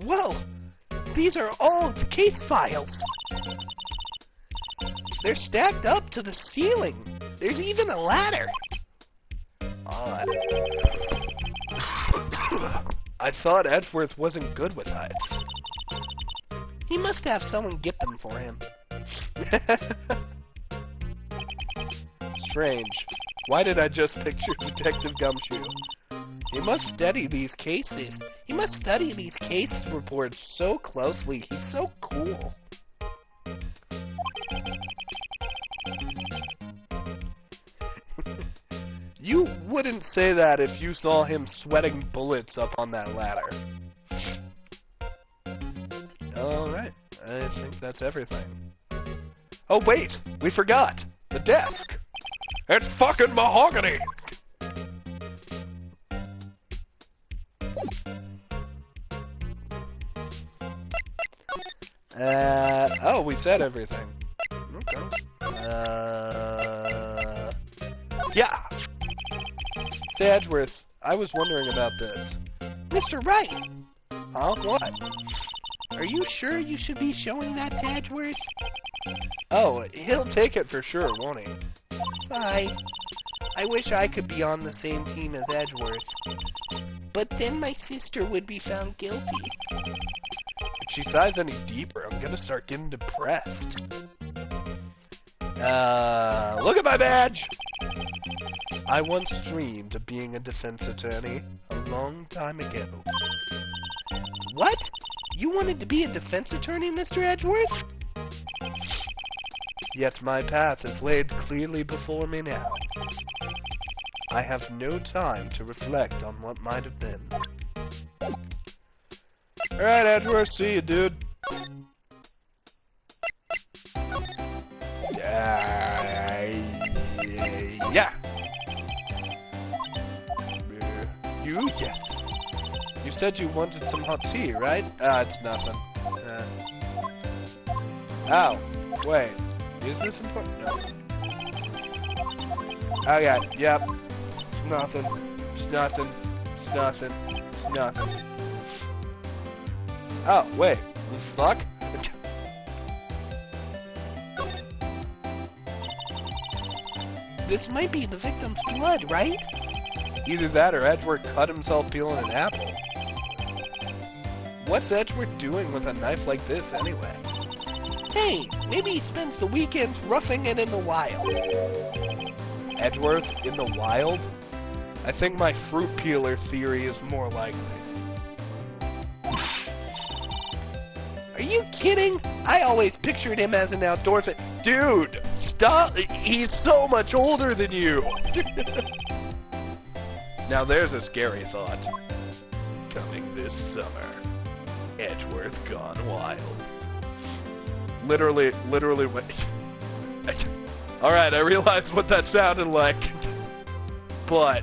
Speaker 2: Whoa! These are all the case files. They're stacked up to the ceiling. There's even a ladder.
Speaker 1: Odd. I thought Edgeworth wasn't good with hives.
Speaker 2: He must have someone get them for him.
Speaker 1: Strange. Why did I just picture Detective Gumshoe?
Speaker 2: He must study these cases. He must study these case reports so closely. He's so cool.
Speaker 1: You wouldn't say that if you saw him sweating bullets up on that ladder. Alright, I think that's everything. Oh wait, we forgot! The desk! It's fucking mahogany! Oh, we said everything. Okay. Yeah! Say, Edgeworth, I was wondering about this.
Speaker 2: Mr. Wright!
Speaker 1: Huh? What?
Speaker 2: Are you sure you should be showing that to Edgeworth?
Speaker 1: Oh, he'll take it for sure, won't he?
Speaker 2: Sigh. I wish I could be on the same team as Edgeworth. But then my sister would be found guilty.
Speaker 1: It she sighs any deeper, I'm gonna start getting depressed. Look at my badge! I once dreamed of being a defense attorney a long time ago.
Speaker 2: What? You wanted to be a defense attorney, Mr. Edgeworth?
Speaker 1: Yet my path is laid clearly before me now. I have no time to reflect on what might have been. Alright, Edgeworth, see you, dude. Yeah. You? Yes. You said you wanted some hot tea, right? It's nothing. Oh, wait. Is this important? No. Oh, yeah. Yep. It's nothing. It's nothing. It's nothing. It's nothing. Oh, wait. The fuck?
Speaker 2: This might be the victim's blood, right?
Speaker 1: Either that or Edgeworth cut himself peeling an apple. What's Edgeworth doing with a knife like this, anyway?
Speaker 2: Hey, maybe he spends the weekends roughing it in the wild.
Speaker 1: Edgeworth in the wild? I think my fruit peeler theory is more likely.
Speaker 2: Are you kidding? I always pictured him as an outdoorsman.
Speaker 1: Dude, stop! He's so much older than you! Now there's a scary thought. Coming this summer. Edgeworth gone wild. Literally, wait. Alright, I realized what that sounded like. But,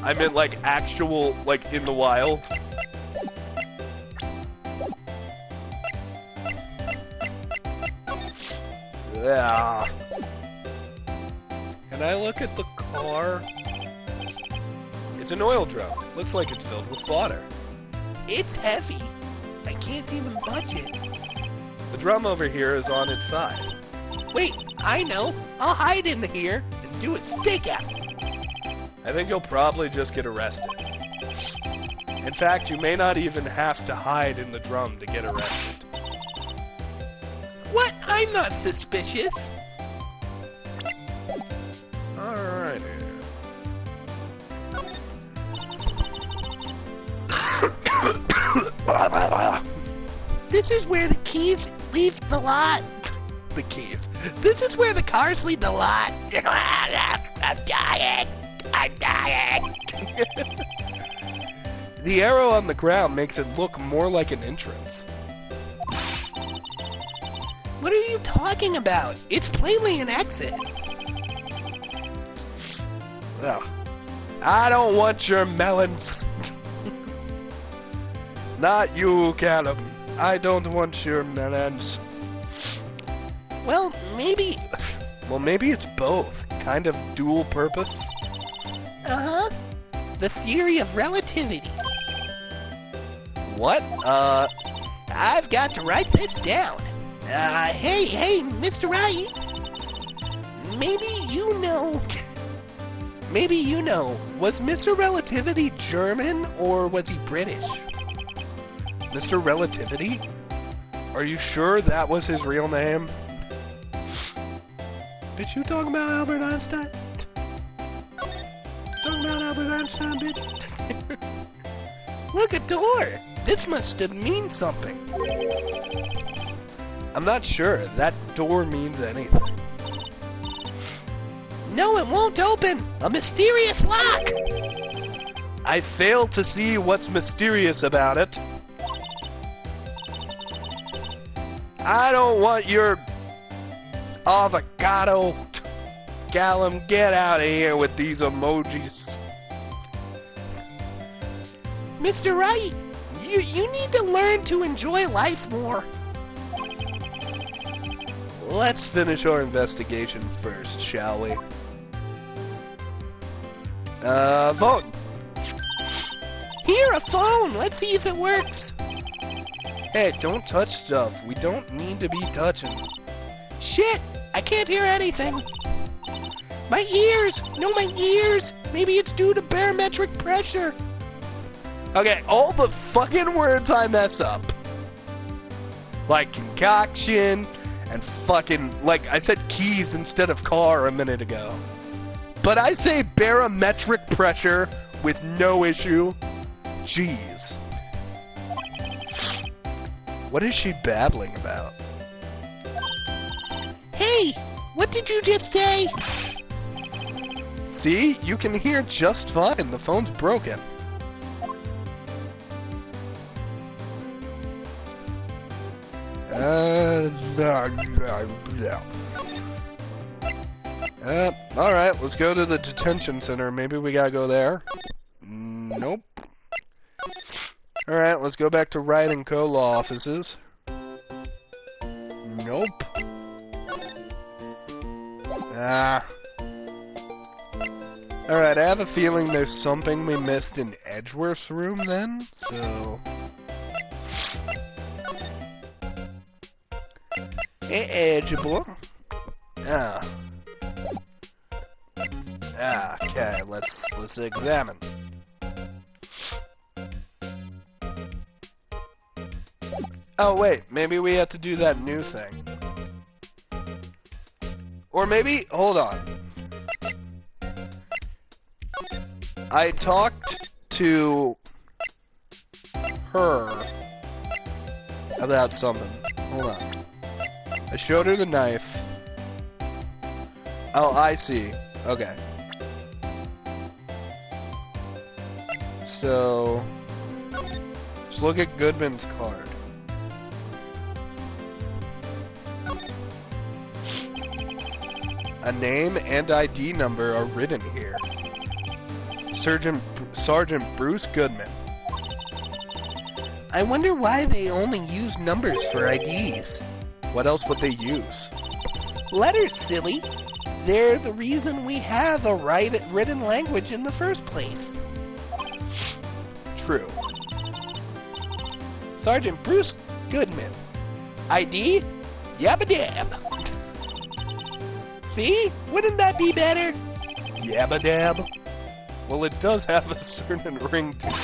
Speaker 1: I meant like actual, like in the wild. Yeah. Can I look at the car? It's an oil drum. Looks like it's filled with water.
Speaker 2: It's heavy. I can't even budge it.
Speaker 1: The drum over here is on its side.
Speaker 2: Wait, I know. I'll hide in here and do a stakeout.
Speaker 1: I think you'll probably just get arrested. In fact, you may not even have to hide in the drum to get arrested.
Speaker 2: What? I'm not suspicious.
Speaker 1: Alright.
Speaker 2: This is where the keys leave the lot.
Speaker 1: The keys.
Speaker 2: This is where the cars leave the lot. I'm dying. I'm dying.
Speaker 1: The arrow on the ground makes it look more like an entrance.
Speaker 2: What are you talking about? It's plainly an exit.
Speaker 1: Ugh. I don't want your melons. Not you, Calum. I don't want your melons.
Speaker 2: Well, maybe...
Speaker 1: Well, maybe it's both. Kind of dual purpose.
Speaker 2: Uh-huh. The theory of relativity.
Speaker 1: What?
Speaker 2: I've got to write this down. Hey, Mr. Wright. Maybe you know, was Mr. Relativity German or was he British?
Speaker 1: Mr. Relativity? Are you sure that was his real name? Bitch, you talking about Albert Einstein? Talking about Albert Einstein, bitch?
Speaker 2: Look, a door. This must have mean something.
Speaker 1: I'm not sure. That door means anything.
Speaker 2: No, it won't open. A mysterious lock.
Speaker 1: I fail to see what's mysterious about it. I don't want your avocado. Calum, get out of here with these emojis.
Speaker 2: Mr. Wright, you need to learn to enjoy life more.
Speaker 1: Let's finish our investigation first, shall we? Phone.
Speaker 2: Here, a phone. Let's see if it works.
Speaker 1: Hey, don't touch stuff. We don't need to be touching.
Speaker 2: Shit, I can't hear anything. My ears. No, my ears. Maybe it's due to barometric pressure.
Speaker 1: Okay, all the fucking words I mess up. like concoction and fucking, like I said keys instead of car a minute ago. But I say barometric pressure with no issue. Jeez. What is she babbling about?
Speaker 2: Hey, what did you just say?
Speaker 1: See? You can hear just fine. The phone's broken. Alright, let's go to the detention center. Maybe we gotta go there. Nope. Alright, let's go back to Wright and Co. law offices. Nope. Alright, I have a feeling there's something we missed in Edgeworth's room then, so... Edgeable. Okay, let's examine. Oh wait, maybe we have to do that new thing. Or maybe, hold on. I talked to her about something. Hold on. I showed her the knife. Oh, I see. Okay. So, just look at Goodman's card. A name and ID number are written here. Sergeant Bruce Goodman.
Speaker 2: I wonder why they only use numbers for IDs.
Speaker 1: What else would they use?
Speaker 2: Letters, silly. They're the reason we have a written language in the first place.
Speaker 1: True.
Speaker 2: Sergeant Bruce Goodman. ID? Yabba dab. See? Wouldn't that be better?
Speaker 1: Yabba dab? Well, it does have a certain ring to it.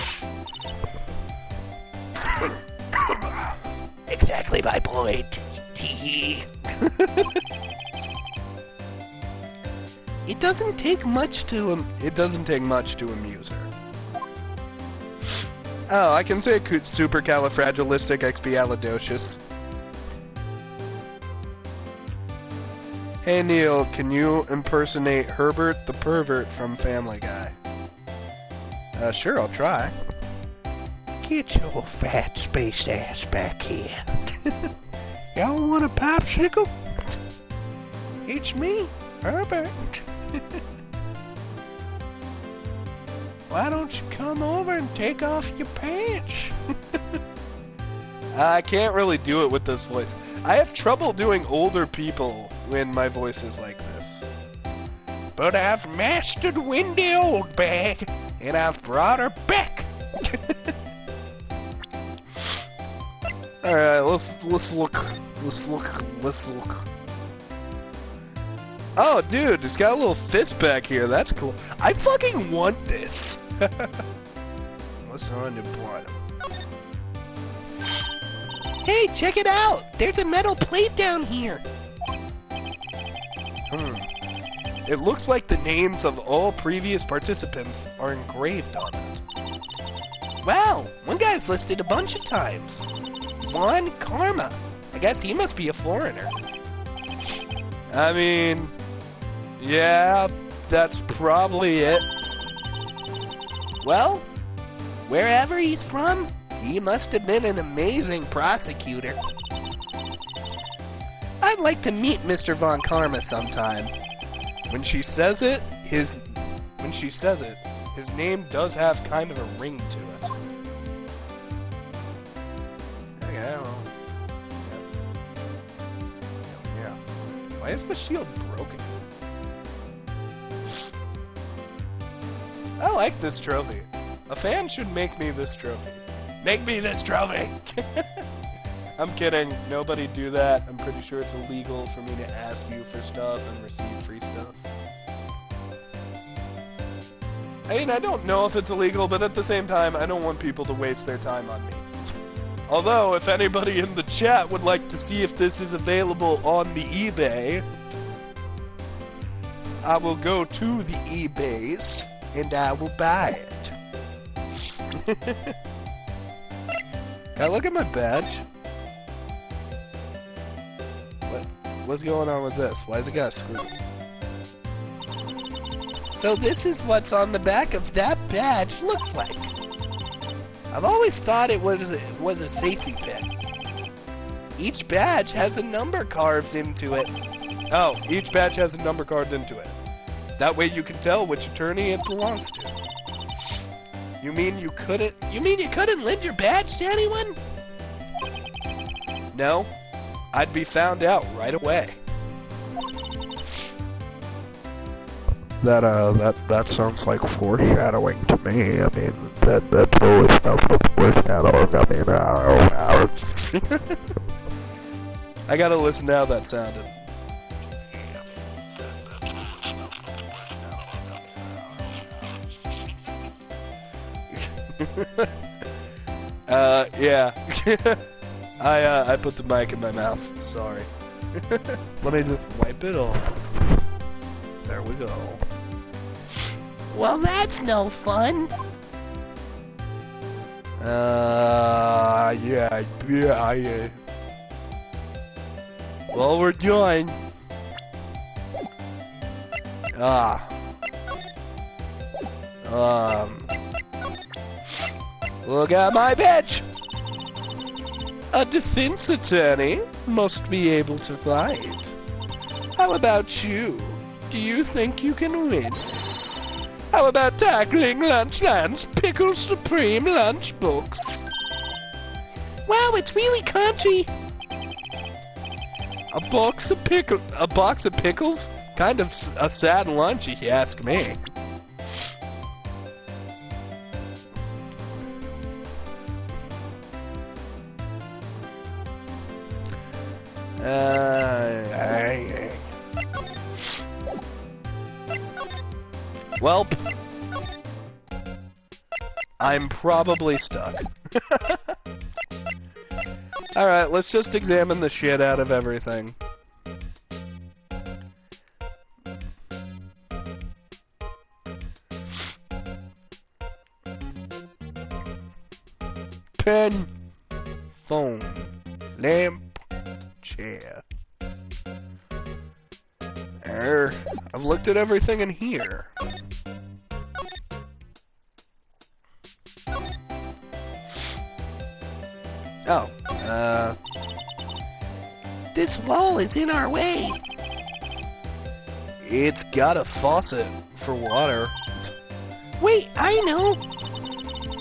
Speaker 2: Exactly my point. Tee. It doesn't take much to
Speaker 1: amuse her. Oh, I can say supercalifragilisticexpialidocious. Hey Neil, can you impersonate Herbert the pervert from Family Guy? Sure, I'll try.
Speaker 2: Get your fat spaced ass back here. Y'all want a popsicle? It's me, Herbert. Why don't you come over and take off your pants?
Speaker 1: I can't really do it with this voice. I have trouble doing older people when my voice is like this.
Speaker 2: But I've mastered Windy Old Bag, and I've brought her back.
Speaker 1: Alright, let's look. Oh, dude, it's got a little fist back here. That's cool. I fucking want this. What's on the bottom?
Speaker 2: Hey, check it out! There's a metal plate down here.
Speaker 1: It looks like the names of all previous participants are engraved on it.
Speaker 2: Wow, one guy's listed a bunch of times. Juan Karma. I guess he must be a foreigner.
Speaker 1: I mean, yeah, that's probably it.
Speaker 2: Well, wherever he's from, he must have been an amazing prosecutor. I'd like to meet Mr. Von Karma sometime.
Speaker 1: When she says it, his name does have kind of a ring to it. Okay, well, yeah. Why is the shield broken? I like this trophy. A fan should make me this trophy. Make me this trophy! I'm kidding. Nobody do that. I'm pretty sure it's illegal for me to ask you for stuff and receive free stuff. I mean, I don't know if it's illegal, but at the same time, I don't want people to waste their time on me. Although, if anybody in the chat would like to see if this is available on the eBay, I will go to the eBays and I will buy it. Can I look at my badge? What's going on with this? Why is it got a screw?
Speaker 2: So this is what's on the back of that badge looks like. I've always thought it was a safety pin. Each badge has a number carved into it.
Speaker 1: Oh, each badge has a number carved into it. That way you can tell which attorney it belongs to.
Speaker 2: You mean you couldn't lend your badge to anyone?
Speaker 1: No, I'd be found out right away.
Speaker 3: That sounds like foreshadowing to me. I mean, that totally sounds like foreshadowing. I mean,
Speaker 1: I gotta listen to how that sounded. Yeah. I put the mic in my mouth. Sorry. Let me just wipe it off. There we go.
Speaker 2: Well, that's no fun.
Speaker 1: Yeah. Well, we're done. Look at my bitch! A defense attorney must be able to fight. How about you? Do you think you can win? How about tackling Lunchland's Pickle Supreme lunchbooks?
Speaker 2: Wow, it's really crunchy.
Speaker 1: A box of pickles? Kind of a sad lunch, if you ask me. Welp. I'm probably stuck. Alright, let's just examine the shit out of everything. Pen, phone, lamp, chair. I've looked at everything in here. Oh,
Speaker 2: this wall is in our way.
Speaker 1: It's got a faucet for water.
Speaker 2: Wait, I know.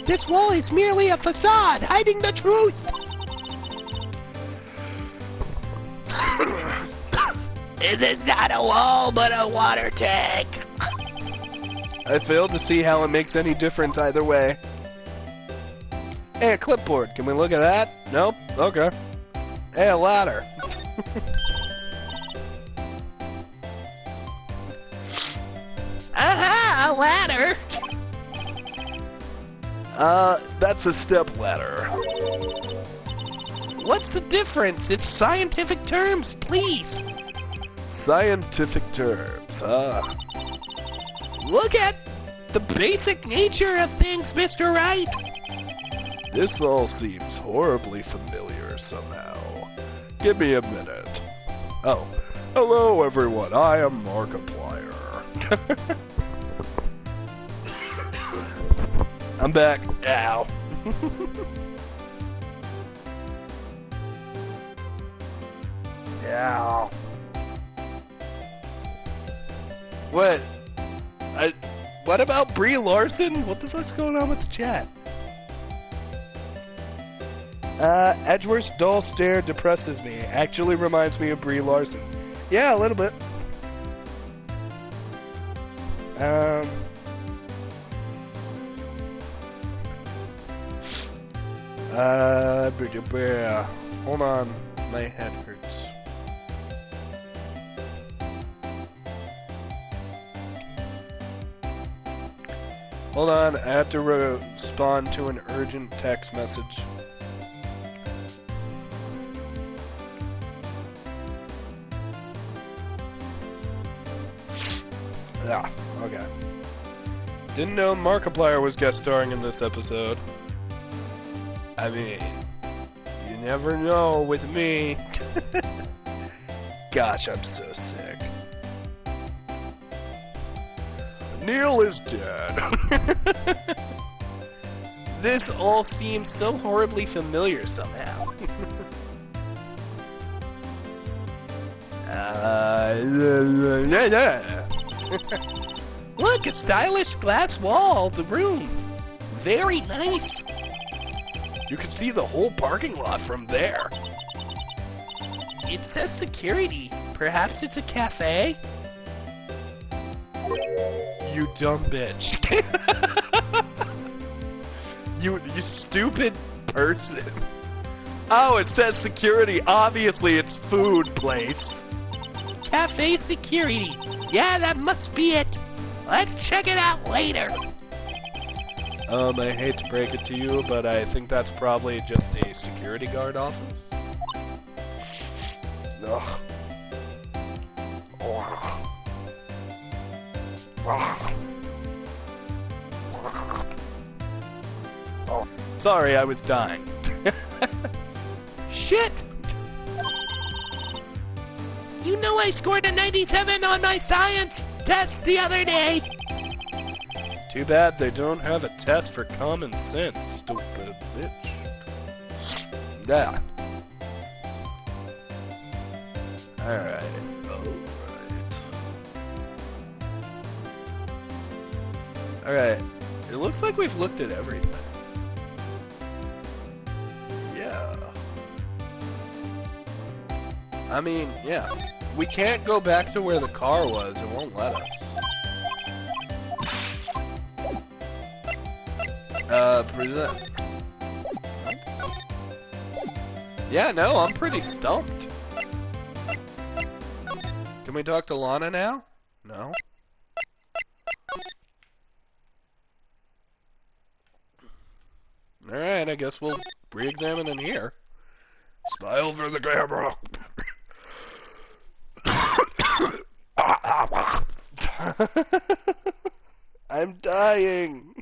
Speaker 2: This wall is merely a facade, hiding the truth. This is not a wall, but a water tank.
Speaker 1: I failed to see how it makes any difference either way. Hey, a clipboard. Can we look at that? Nope. Okay. Hey, a ladder.
Speaker 2: Aha, a ladder.
Speaker 1: That's a step ladder.
Speaker 2: What's the difference? It's scientific terms, please.
Speaker 1: Scientific terms, huh?
Speaker 2: Look at the basic nature of things, Mr. Wright.
Speaker 1: This all seems horribly familiar somehow. Give me a minute. Oh, hello everyone, I am Markiplier. I'm back. Ow. Ow. What about Brie Larson? What the fuck's going on with the chat? Edgeworth's dull stare depresses me. Actually reminds me of Brie Larson. Yeah, a little bit. Hold on. My head hurts. Hold on, I have to respond to an urgent text message. Yeah, okay. Didn't know Markiplier was guest starring in this episode. I mean, you never know with me. Gosh, I'm so sick. Kneale is dead.
Speaker 2: This all seems so horribly familiar somehow. Look, a stylish glass-walled room. Very nice.
Speaker 1: You can see the whole parking lot from there.
Speaker 2: It says security. Perhaps it's a cafe?
Speaker 1: You dumb bitch. You stupid person. Oh, it says security. Obviously, it's food place.
Speaker 2: Cafe security. Yeah, that must be it. Let's check it out later.
Speaker 1: I hate to break it to you, but I think that's probably just a security guard office. Ugh. Oh, sorry, I was dying.
Speaker 2: Shit! You know I scored a 97 on my science test the other day.
Speaker 1: Too bad they don't have a test for common sense, stupid bitch. Yeah. Alright. Alright. It looks like we've looked at everything. Yeah. I mean, yeah. We can't go back to where the car was. It won't let us. Present. Yeah, no, I'm pretty stumped. Can we talk to Lana now? No. Alright, I guess we'll re-examine in here. Smile for the camera. I'm dying.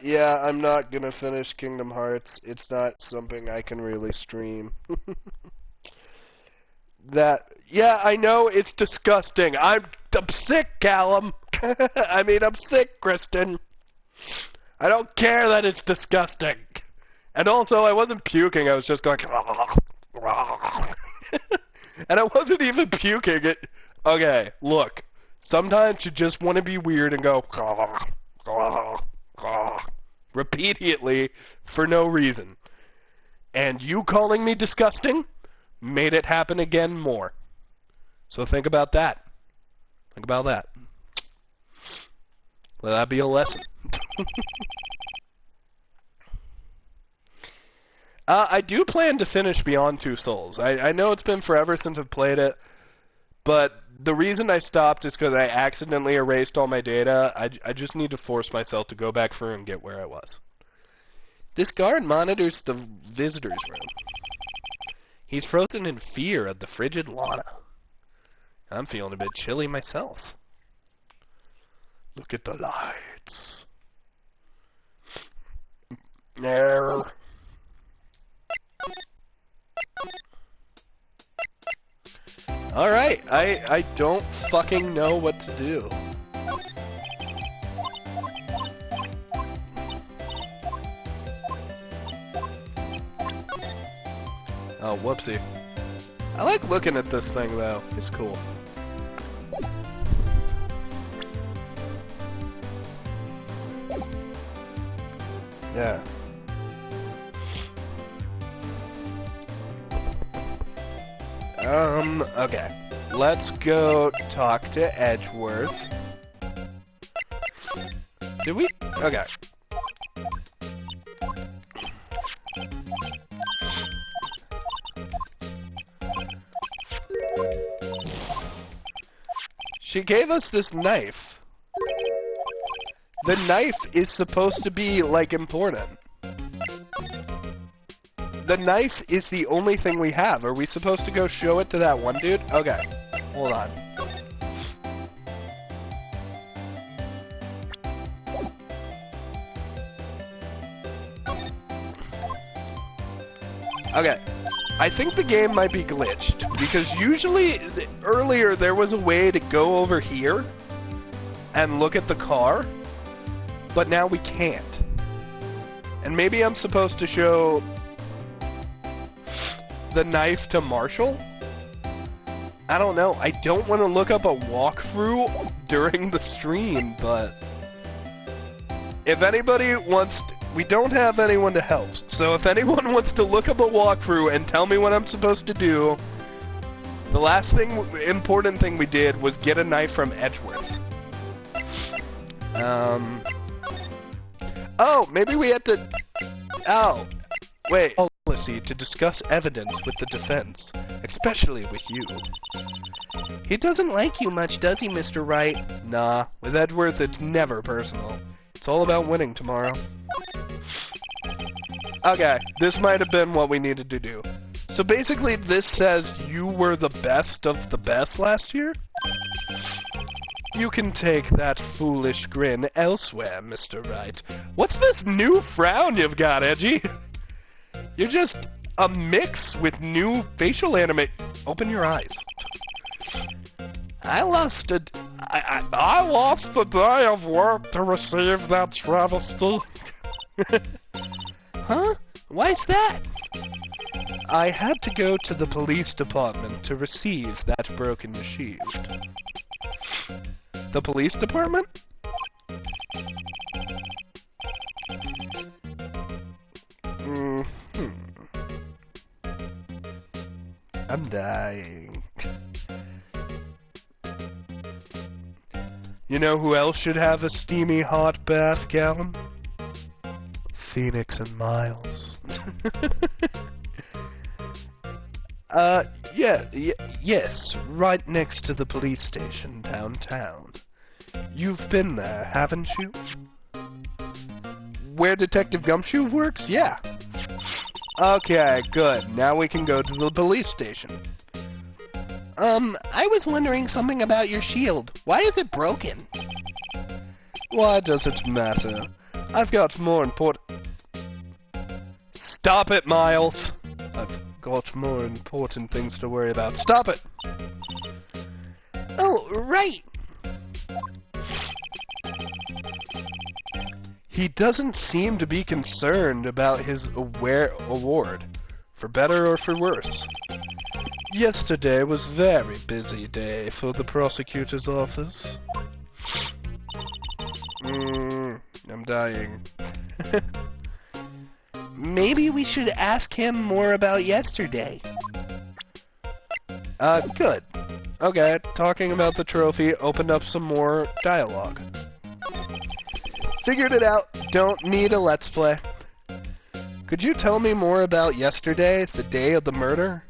Speaker 1: Yeah, I'm not gonna finish Kingdom Hearts. It's not something I can really stream. Yeah, I know, it's disgusting. I'm sick, Calum. I mean, I'm sick, Kristen. I don't care that it's disgusting. And also, I wasn't puking, I was just going... And I wasn't even puking. Okay, look. Sometimes you just want to be weird and go... repeatedly for no reason. And you calling me disgusting made it happen again more. So think about that. Think about that. Let that be a lesson. I do plan to finish Beyond Two Souls. I know it's been forever since I've played it, but the reason I stopped is because I accidentally erased all my data. I just need to force myself to go back through and get where I was. This guard monitors the visitor's room. He's frozen in fear of the frigid Lana. I'm feeling a bit chilly myself. Look at the lights. There. Alright, I don't fucking know what to do. Oh, whoopsie. I like looking at this thing, though. It's cool. Yeah. Okay. Let's go talk to Edgeworth. Did we? Okay. She gave us this knife. The knife is supposed to be, like, important. the knife is the only thing we have. Are we supposed to go show it to that one dude? Okay, hold on. Okay, I think the game might be glitched, because usually, earlier there was a way to go over here and look at the car, but now we can't. And maybe I'm supposed to show the knife to Marshall? I don't know. I don't want to look up a walkthrough during the stream, but if anybody wants to, we don't have anyone to help, so if anyone wants to look up a walkthrough and tell me what I'm supposed to do, the last important thing we did was get a knife from Edgeworth. Oh, maybe we had to... Oh, wait. Policy to discuss evidence with the defense, especially with you.
Speaker 2: He doesn't like you much, does he, Mr. Wright?
Speaker 1: Nah, with Edgeworth it's never personal. It's all about winning tomorrow. Okay, this might have been what we needed to do. So basically this says you were the best of the best last year? You can take that foolish grin elsewhere, Mr. Wright. What's this new frown you've got, Edgy? You're just a mix with new facial animate. Open your eyes. I lost a day of work to receive that travesty.
Speaker 2: Huh? Why's that?
Speaker 1: I had to go to the police department to receive that broken shield. The police department? I'm dying. You know who else should have a steamy hot bath, Calum? Phoenix and Miles. Yes, right next to the police station downtown. You've been there, haven't you? Where Detective Gumshoe works? Yeah. Okay, good. Now we can go to the police station.
Speaker 2: I was wondering something about your shield. Why is it broken?
Speaker 1: Why does it matter? I've got more important... Stop it, Miles! I've got more important things to worry about. Stop it!
Speaker 2: Oh, right!
Speaker 1: He doesn't seem to be concerned about his award, for better or for worse. Yesterday was a very busy day for the prosecutor's office. I'm dying.
Speaker 2: Maybe we should ask him more about yesterday.
Speaker 1: Good. Okay, talking about the trophy opened up some more dialogue. Figured it out. Don't need a let's play. Could you tell me more about yesterday, the day of the murder?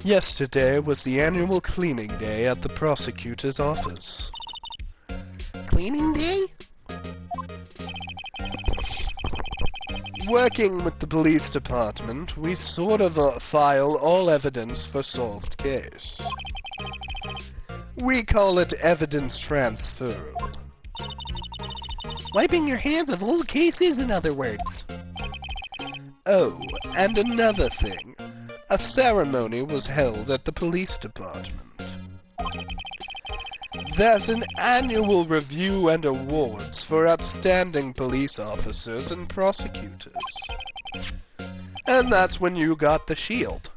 Speaker 1: Yesterday was the annual cleaning day at the prosecutor's office.
Speaker 2: Cleaning day?
Speaker 1: Working with the police department, we sort of file all evidence for solved case. We call it evidence transfer.
Speaker 2: Wiping your hands of old cases, in other words.
Speaker 1: Oh, and another thing. A ceremony was held at the police department. There's an annual review and awards for outstanding police officers and prosecutors. And that's when you got the shield.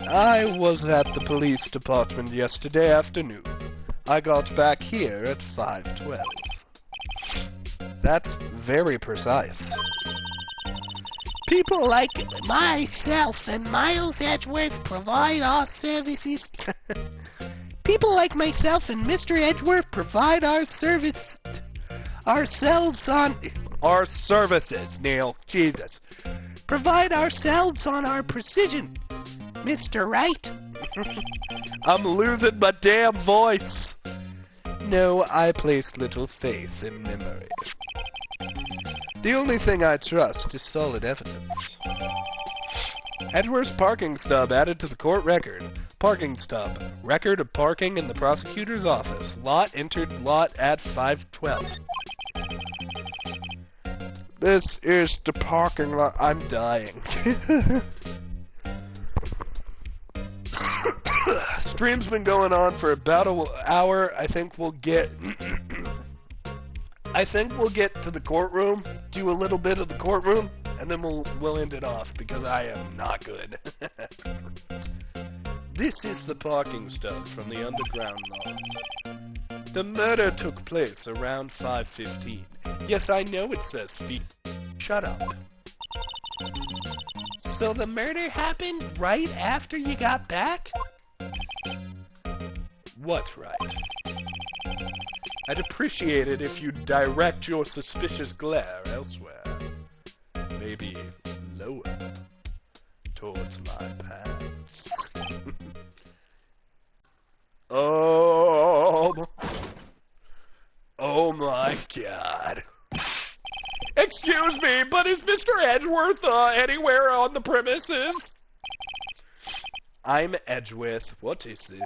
Speaker 1: I was at the police department yesterday afternoon. I got back here at 5:12. That's very precise.
Speaker 2: People like myself and Miles Edgeworth provide our services. People like myself and Mr. Edgeworth provide our service ourselves on
Speaker 1: our services, Neil. Jesus.
Speaker 2: Provide ourselves on our precision, Mr. Wright.
Speaker 1: I'm losing my damn voice. No, I place little faith in memory. The only thing I trust is solid evidence. Edgeworth's parking stub added to the court record. Parking stub. Record of parking in the prosecutor's office. Lot entered lot at 512. This is the parking lot. I'm dying. Stream's been going on for about an hour. I think we'll get to the courtroom, do a little bit of the courtroom, and then we'll end it off because I am not good. This is the parking stub from the underground lot. The murder took place around 5:15. Yes, I know it says feet. Shut up.
Speaker 2: So the murder happened right after you got back?
Speaker 1: What right? I'd appreciate it if you'd direct your suspicious glare elsewhere. Maybe lower. Towards my pants. Oh my god. Excuse me, but is Mr. Edgeworth anywhere on the premises? I'm Edgeworth. What is this?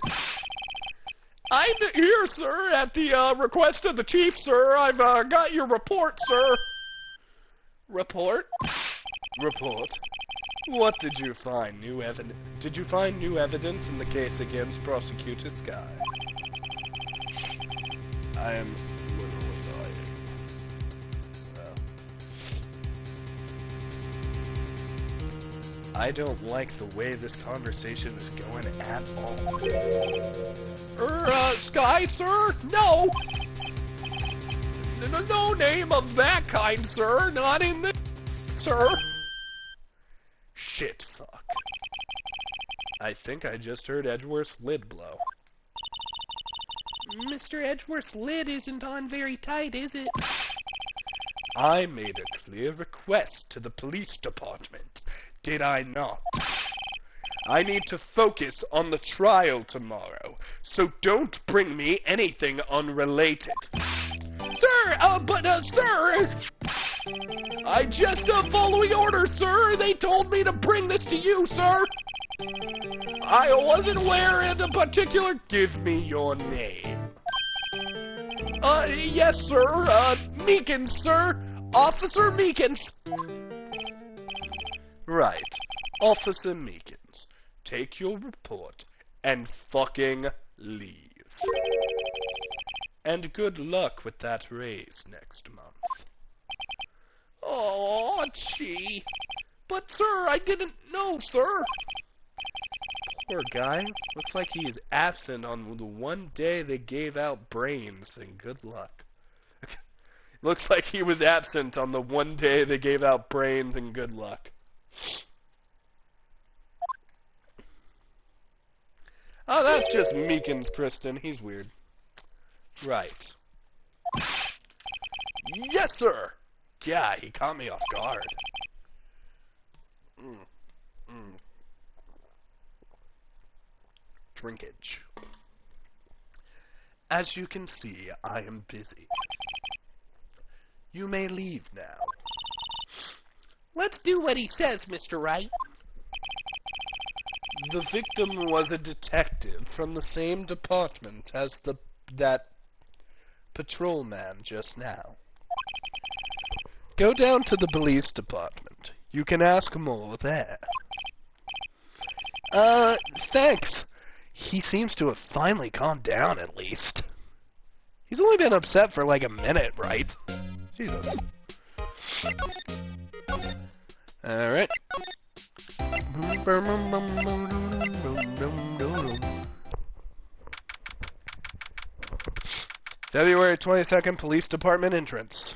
Speaker 1: I'm here, sir, at the request of the chief, sir. I've got your report, sir. Report? Report. What did you find? New evidence? Did you find new evidence in the case against Prosecutor Sky? I am literally dying. Well. I don't like the way this conversation is going at all. Sky, sir? No! No name of that kind, sir. Not in this, sir. Shit, fuck. I think I just heard Edgeworth's lid blow.
Speaker 2: Mr. Edgeworth's lid isn't on very tight, is it?
Speaker 1: I made a clear request to the police department, did I not? I need to focus on the trial tomorrow, so don't bring me anything unrelated. Sir, sir! I just, following orders, sir! They told me to bring this to you, sir! I wasn't aware in a particular... Give me your name. Yes, sir, Meekins, sir! Officer Meekins! Right. Officer Meekins. Take your report and fucking leave. And good luck with that race next month.
Speaker 2: Oh, gee. But, sir, I didn't know, sir.
Speaker 1: Poor guy. Looks like he is absent on the one day they gave out brains, and good luck. Looks like he was absent on the one day they gave out brains, and good luck. Oh, that's just Meekins, Kristen. He's weird. Right. Yes, sir! Yeah, he caught me off guard. Drinkage. As you can see, I am busy. You may leave now.
Speaker 2: Let's do what he says, Mr. Wright.
Speaker 1: The victim was a detective from the same department as that patrolman just now. Go down to the police department. You can ask more there. Thanks. He seems to have finally calmed down, at least. He's only been upset for like a minute, right? Jesus. Alright. February 22nd, Police Department entrance.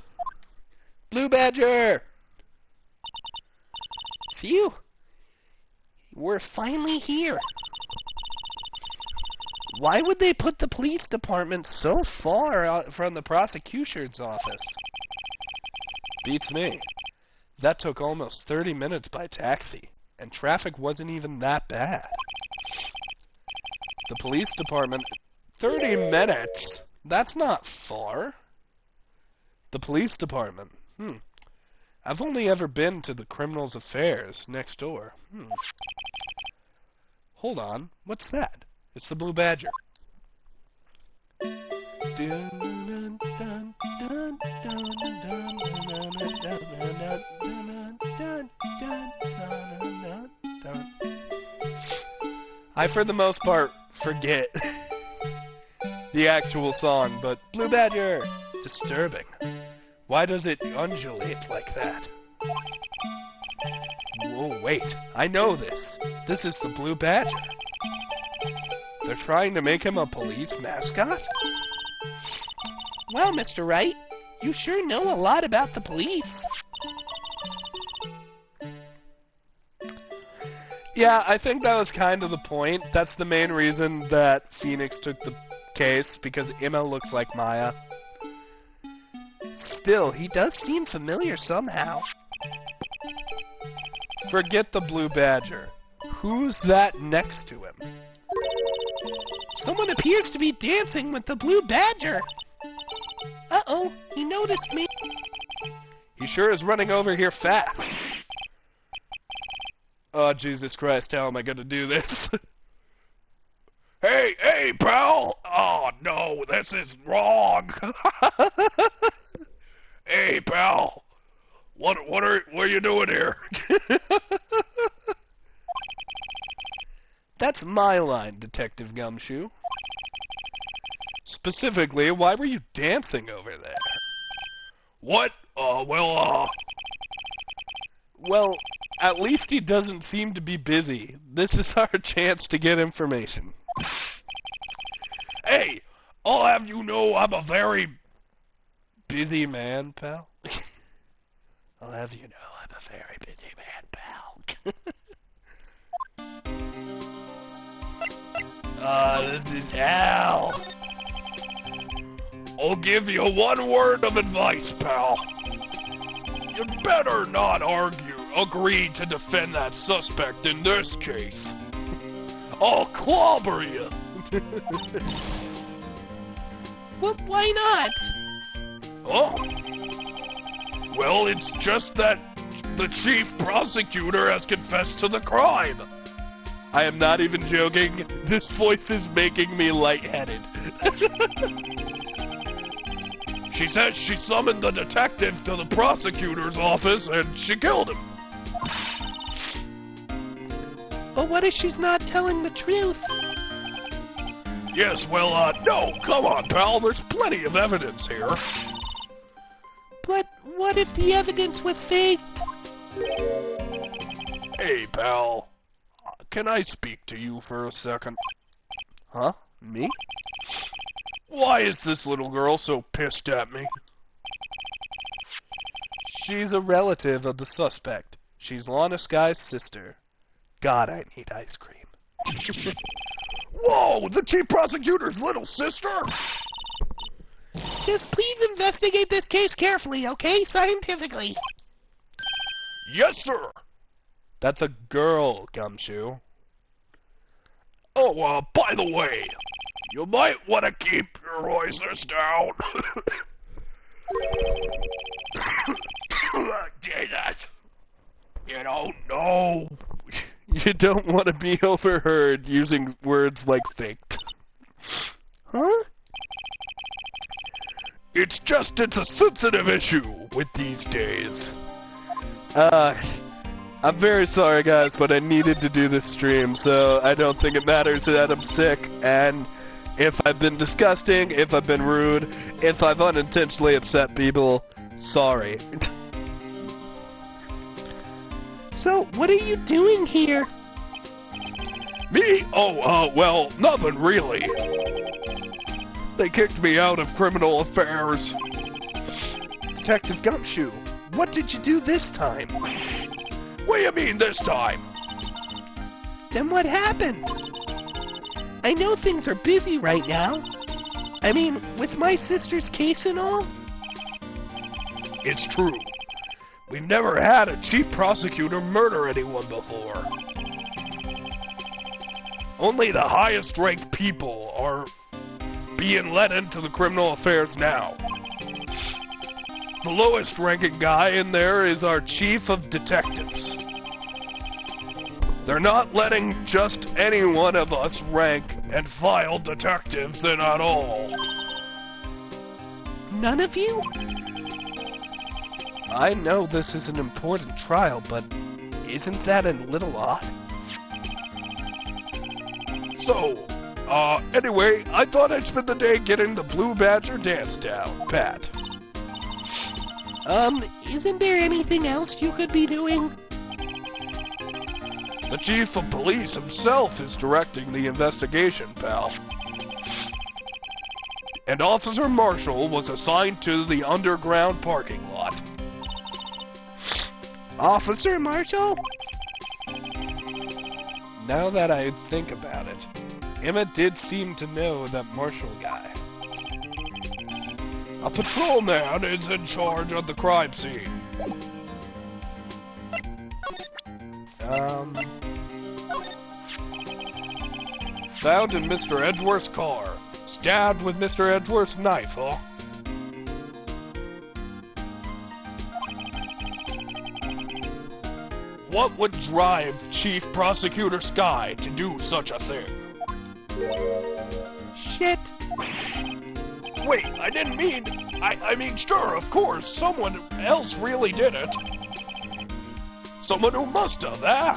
Speaker 1: Blue Badger!
Speaker 2: Phew. We're finally here.
Speaker 1: Why would they put the police department so far from the prosecutor's office? Beats me. That took almost 30 minutes by taxi, and traffic wasn't even that bad. The police department... 30 minutes? That's not far. The police department. I've only ever been to the criminal's affairs next door. Hold on, what's that? It's the Blue Badger. I, for the most part, forget the actual song, but Blue Badger, disturbing. Why does it undulate like that? Whoa, wait, I know this. This is the Blue Badger. They're trying to make him a police mascot?
Speaker 2: Wow, Mr. Wright, you sure know a lot about the police.
Speaker 1: Yeah, I think that was kind of the point. That's the main reason that Phoenix took the case, because Emma looks like Maya.
Speaker 2: Still, he does seem familiar somehow.
Speaker 1: Forget the Blue Badger. Who's that next to him?
Speaker 2: Someone appears to be dancing with the Blue Badger. Uh-oh, he noticed me.
Speaker 1: He sure is running over here fast. Oh, Jesus Christ, how am I gonna do this? Hey, pal! Oh, no, this is wrong! Hey, pal! What are you doing here? That's my line, Detective Gumshoe. Specifically, why were you dancing over there? What? Well, at least he doesn't seem to be busy. This is our chance to get information. Hey, I'll have you know I'm a very busy man, pal. I'll have you know I'm a very busy man, pal. This is hell. I'll give you one word of advice, pal. You'd better not agree to defend that suspect in this case. I'll clobber you.
Speaker 2: Well, why not?
Speaker 1: Oh? Well, it's just that the chief prosecutor has confessed to the crime. I am not even joking. This voice is making me lightheaded. She says she summoned the detective to the prosecutor's office and she killed him.
Speaker 2: But what if she's not telling the truth?
Speaker 1: Yes, well, no, come on, pal. There's plenty of evidence here.
Speaker 2: But what if the evidence was faked?
Speaker 1: Hey, pal. Can I speak to you for a second? Huh? Me? Why is this little girl so pissed at me? She's a relative of the suspect. She's Lana Sky's sister. God, I need ice cream. Whoa! The chief prosecutor's little sister?
Speaker 2: Just please investigate this case carefully, okay? Scientifically.
Speaker 1: Yes, sir! That's a girl, Gumshoe. Oh, by the way, you might want to keep your voices down. Jesus. You don't know. You don't want to be overheard using words like faked. Huh? It's a sensitive issue with these days. I'm very sorry, guys, but I needed to do this stream, so I don't think it matters that I'm sick, and if I've been disgusting, if I've been rude, if I've unintentionally upset people, sorry.
Speaker 2: So, what are you doing here?
Speaker 1: Me? Oh, well, nothing really. They kicked me out of criminal affairs. Detective Gumshoe, what did you do this time? What do you mean this time?
Speaker 2: Then what happened? I know things are busy right now. I mean, with my sister's case and all.
Speaker 1: It's true. We've never had a chief prosecutor murder anyone before. Only the highest-ranked people are being let into the criminal affairs now. The lowest ranking guy in there is our chief of detectives. They're not letting just any one of us rank and file detectives in at all.
Speaker 2: None of you?
Speaker 1: I know this is an important trial, but isn't that a little odd? So, anyway, I thought I'd spend the day getting the Blue Badger dance down, Pat.
Speaker 2: Isn't there anything else you could be doing?
Speaker 1: The chief of police himself is directing the investigation, pal. And Officer Marshall was assigned to the underground parking lot.
Speaker 2: Officer Marshall?
Speaker 1: Now that I think about it, Emma did seem to know that Marshall guy. A patrolman is in charge of the crime scene. Found in Mr. Edgeworth's car. Stabbed with Mr. Edgeworth's knife, huh? What would drive Chief Prosecutor Sky to do such a thing?
Speaker 2: Shit.
Speaker 1: Wait, I didn't mean... I mean, sure, of course, someone else really did it. Someone who must have, eh?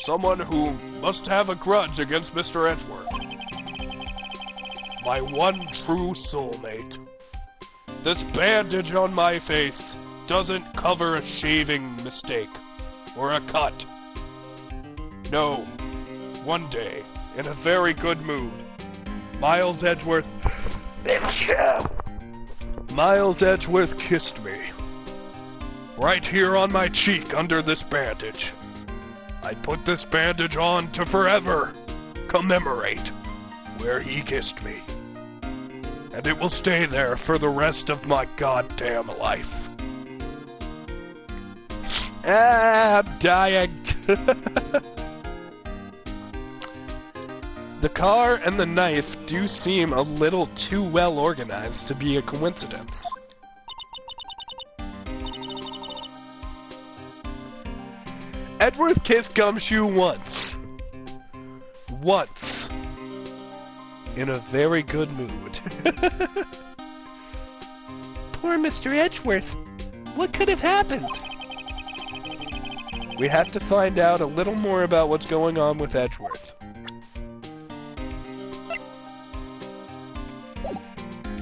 Speaker 1: Someone who must have a grudge against Mr. Edgeworth. My one true soulmate. This bandage on my face doesn't cover a shaving mistake or a cut. No, one day, in a very good mood, Miles Edgeworth kissed me. Right here on my cheek under this bandage. I put this bandage on to forever commemorate where he kissed me. And it will stay there for the rest of my goddamn life. I'm dying. The car and the knife do seem a little too well organized to be a coincidence. Edgeworth kissed Gumshoe once. Once. In a very good mood.
Speaker 2: Poor Mr. Edgeworth. What could have happened?
Speaker 1: We have to find out a little more about what's going on with Edgeworth.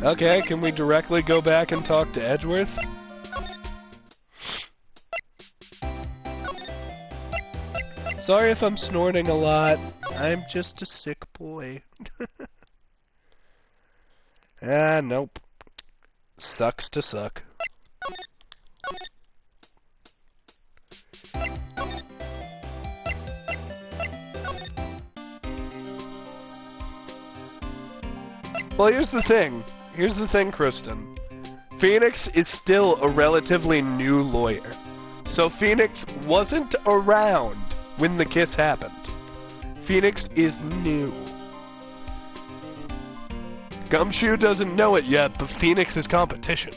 Speaker 1: Okay, can we directly go back and talk to Edgeworth? Sorry if I'm snorting a lot. I'm just a sick boy. Nope. Sucks to suck. Well, here's the thing. Here's the thing, Kristen. Phoenix is still a relatively new lawyer. So Phoenix wasn't around when the kiss happened. Phoenix is new. Gumshoe doesn't know it yet, but Phoenix is competition.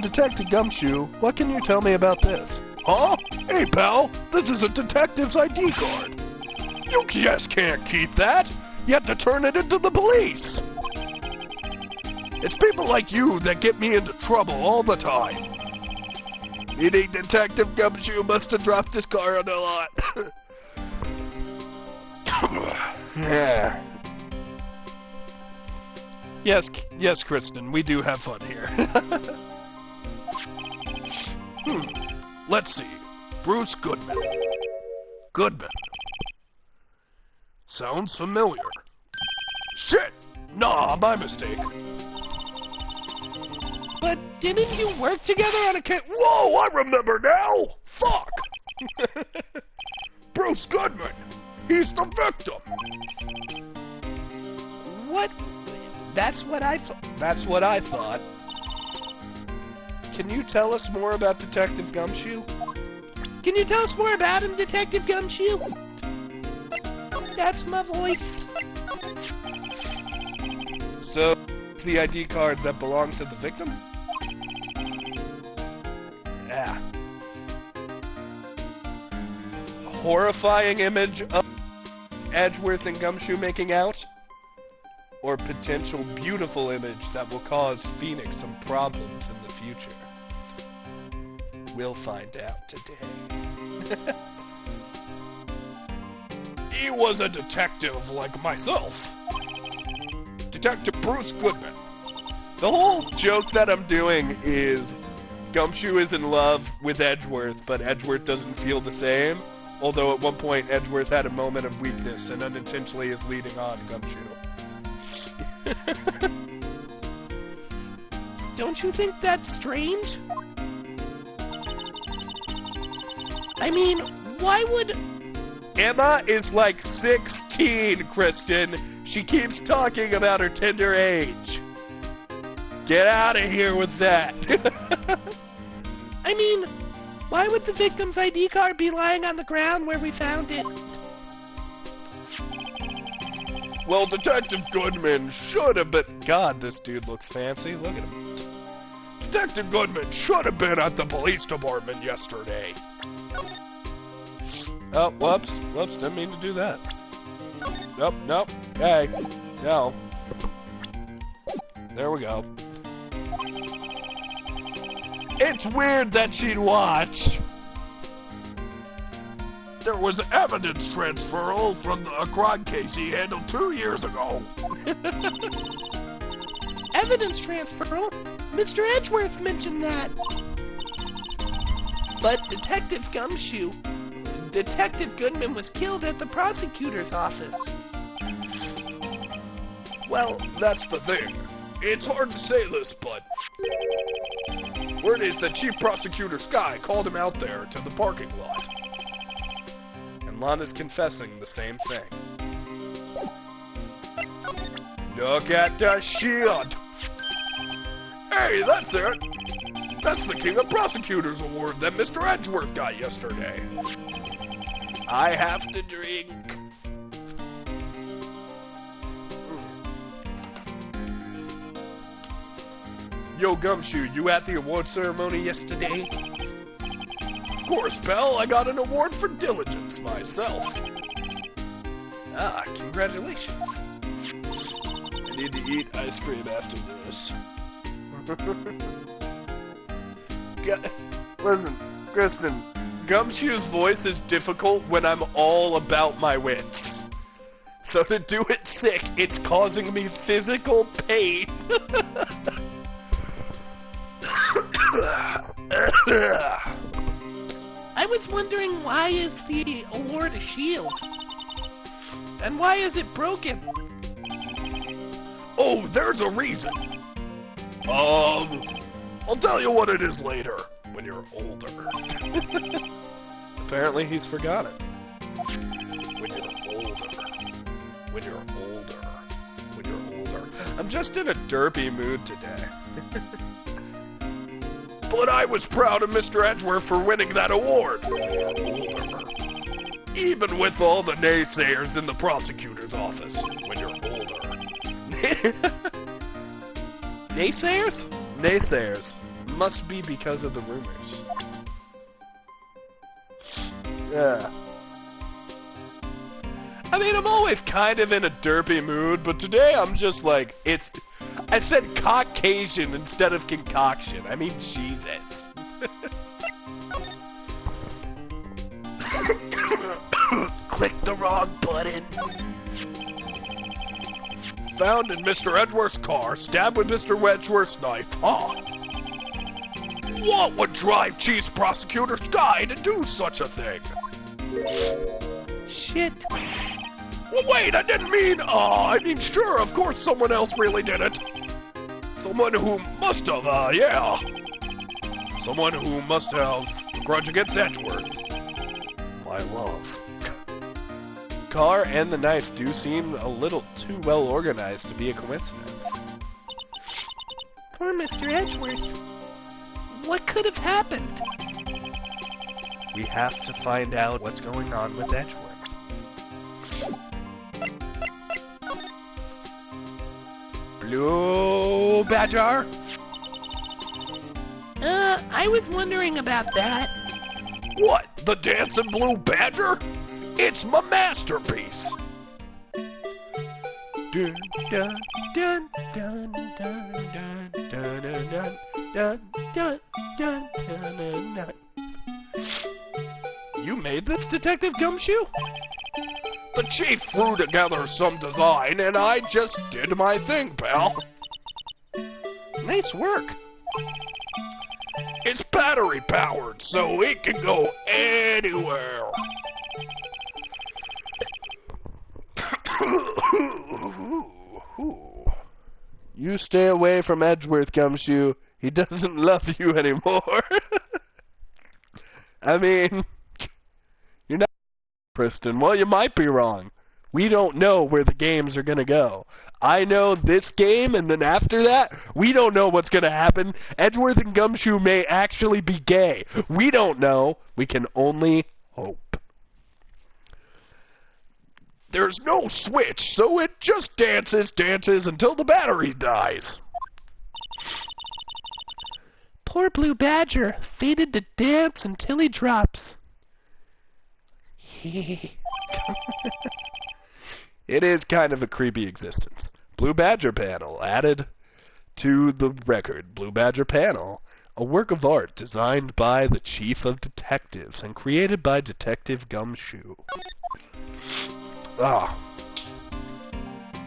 Speaker 1: Detective Gumshoe, what can you tell me about this? Huh? Hey, pal, this is a detective's ID card. You just can't keep that. You have to turn it into the police. It's people like you that get me into trouble all the time. Meaning Detective Gumshoe must have dropped his card a lot. Yeah. Yes, Kristen, we do have fun here. Let's see. Bruce Goodman. Goodman. Sounds familiar. Shit! Nah, my mistake.
Speaker 2: But didn't you work together on a
Speaker 1: Whoa, I remember now! Fuck! Bruce Goodman! He's the victim!
Speaker 2: What? That's what I
Speaker 1: thought. Can you tell us more about Detective Gumshoe?
Speaker 2: Can you tell us more about him, Detective Gumshoe? That's my voice.
Speaker 1: So, it's the ID card that belonged to the victim? Yeah. A horrifying image of Edgeworth and Gumshoe making out? Or potential beautiful image that will cause Phoenix some problems in the future? We'll find out today. He was a detective like myself. Detective Bruce Goodman. The whole joke that I'm doing is Gumshoe is in love with Edgeworth, but Edgeworth doesn't feel the same. Although at one point Edgeworth had a moment of weakness and unintentionally is leading on Gumshoe.
Speaker 2: Don't you think that's strange? I mean, why would...
Speaker 1: Emma is like 16, Christian. She keeps talking about her tender age. Get out of here with that.
Speaker 2: I mean, why would the victim's ID card be lying on the ground where we found it?
Speaker 1: Well, Detective Goodman should have been... God, this dude looks fancy. Look at him. Detective Goodman should have been at the police department yesterday. Oh, whoops. Whoops, didn't mean to do that. Nope, nope. Hey. No. There we go. It's weird that she'd watch. There was evidence transferal from a crime case he handled 2 years ago.
Speaker 2: Evidence transferal? Mr. Edgeworth mentioned that. But Detective Gumshoe, Detective Goodman was killed at the prosecutor's office.
Speaker 1: Well, that's the thing. It's hard to say this, but... word is that Chief Prosecutor Sky called him out there to the parking lot. And Lana's confessing the same thing. Look at the shield! Hey, that's it! That's the King of Prosecutors award that Mr. Edgeworth got yesterday. I have to drink. Yo, Gumshoe, you at the award ceremony yesterday? Of course, pal, I got an award for diligence myself. Ah, congratulations. I need to eat ice cream after this. Listen, Kristen, Gumshoe's voice is difficult when I'm all about my wits. So to do it sick, it's causing me physical pain.
Speaker 2: I was wondering, why is the award a shield? And why is it broken?
Speaker 1: Oh, there's a reason. I'll tell you what it is later, when you're older. Apparently he's forgotten. When you're older. When you're older. When you're older. I'm just in a derpy mood today. But I was proud of Mr. Edgeworth for winning that award. Even with all the naysayers in the prosecutor's office, when you're older.
Speaker 2: Naysayers?
Speaker 1: Naysayers. Must be because of the rumors. Yeah. I mean, I'm always kind of in a derpy mood, but today I'm just like, I said Caucasian instead of concoction. I mean, Jesus.
Speaker 2: Click the wrong button.
Speaker 1: Found in Mr. Edgeworth's car, stabbed with Mr. Edgeworth's knife. Huh? What would drive Chief Prosecutor Sky to do such a thing?
Speaker 2: Shit.
Speaker 1: Well, wait, I didn't mean, I mean, sure, of course someone else really did it. Someone who must have, yeah. Someone who must have a grudge against Edgeworth. My love. Car and the knife do seem a little too well organized to be a coincidence.
Speaker 2: Poor Mr. Edgeworth. What could have happened?
Speaker 1: We have to find out what's going on with Edgeworth. Blue Badger?
Speaker 2: I was wondering about that.
Speaker 1: What? The Dancing Blue Badger? It's my masterpiece! Dun, dun, dun, dun, dun, dun, dun, dun, dun, dun, dun, dun, dun. You made this, Detective Gumshoe? The chief threw together some design, and I just did my thing, pal. Nice work. It's battery-powered, so it can go anywhere. You stay away from Edgeworth, Gumshoe. He doesn't love you anymore. I mean, you're not Preston. Well, you might be wrong. We don't know where the games are going to go. I know this game, and then after that, we don't know what's going to happen. Edgeworth and Gumshoe may actually be gay. We don't know. We can only hope. There's no switch, so it just dances until the battery dies.
Speaker 2: Poor Blue Badger, fated to dance until he drops.
Speaker 1: It is kind of a creepy existence. Blue Badger panel added to the record. Blue Badger panel, a work of art designed by the Chief of Detectives and created by Detective Gumshoe. Ah.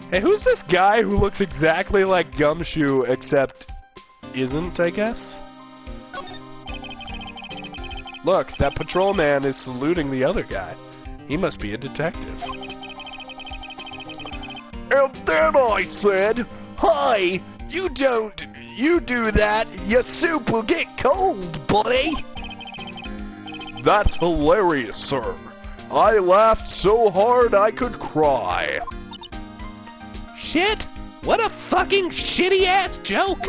Speaker 1: Hey, who's this guy who looks exactly like Gumshoe except isn't, I guess? Look, that patrolman is saluting the other guy. He must be a detective. And then I said, "Hi, you do that, your soup will get cold, buddy." That's hilarious, sir. I laughed so hard I could cry.
Speaker 2: Shit! What a fucking shitty-ass joke!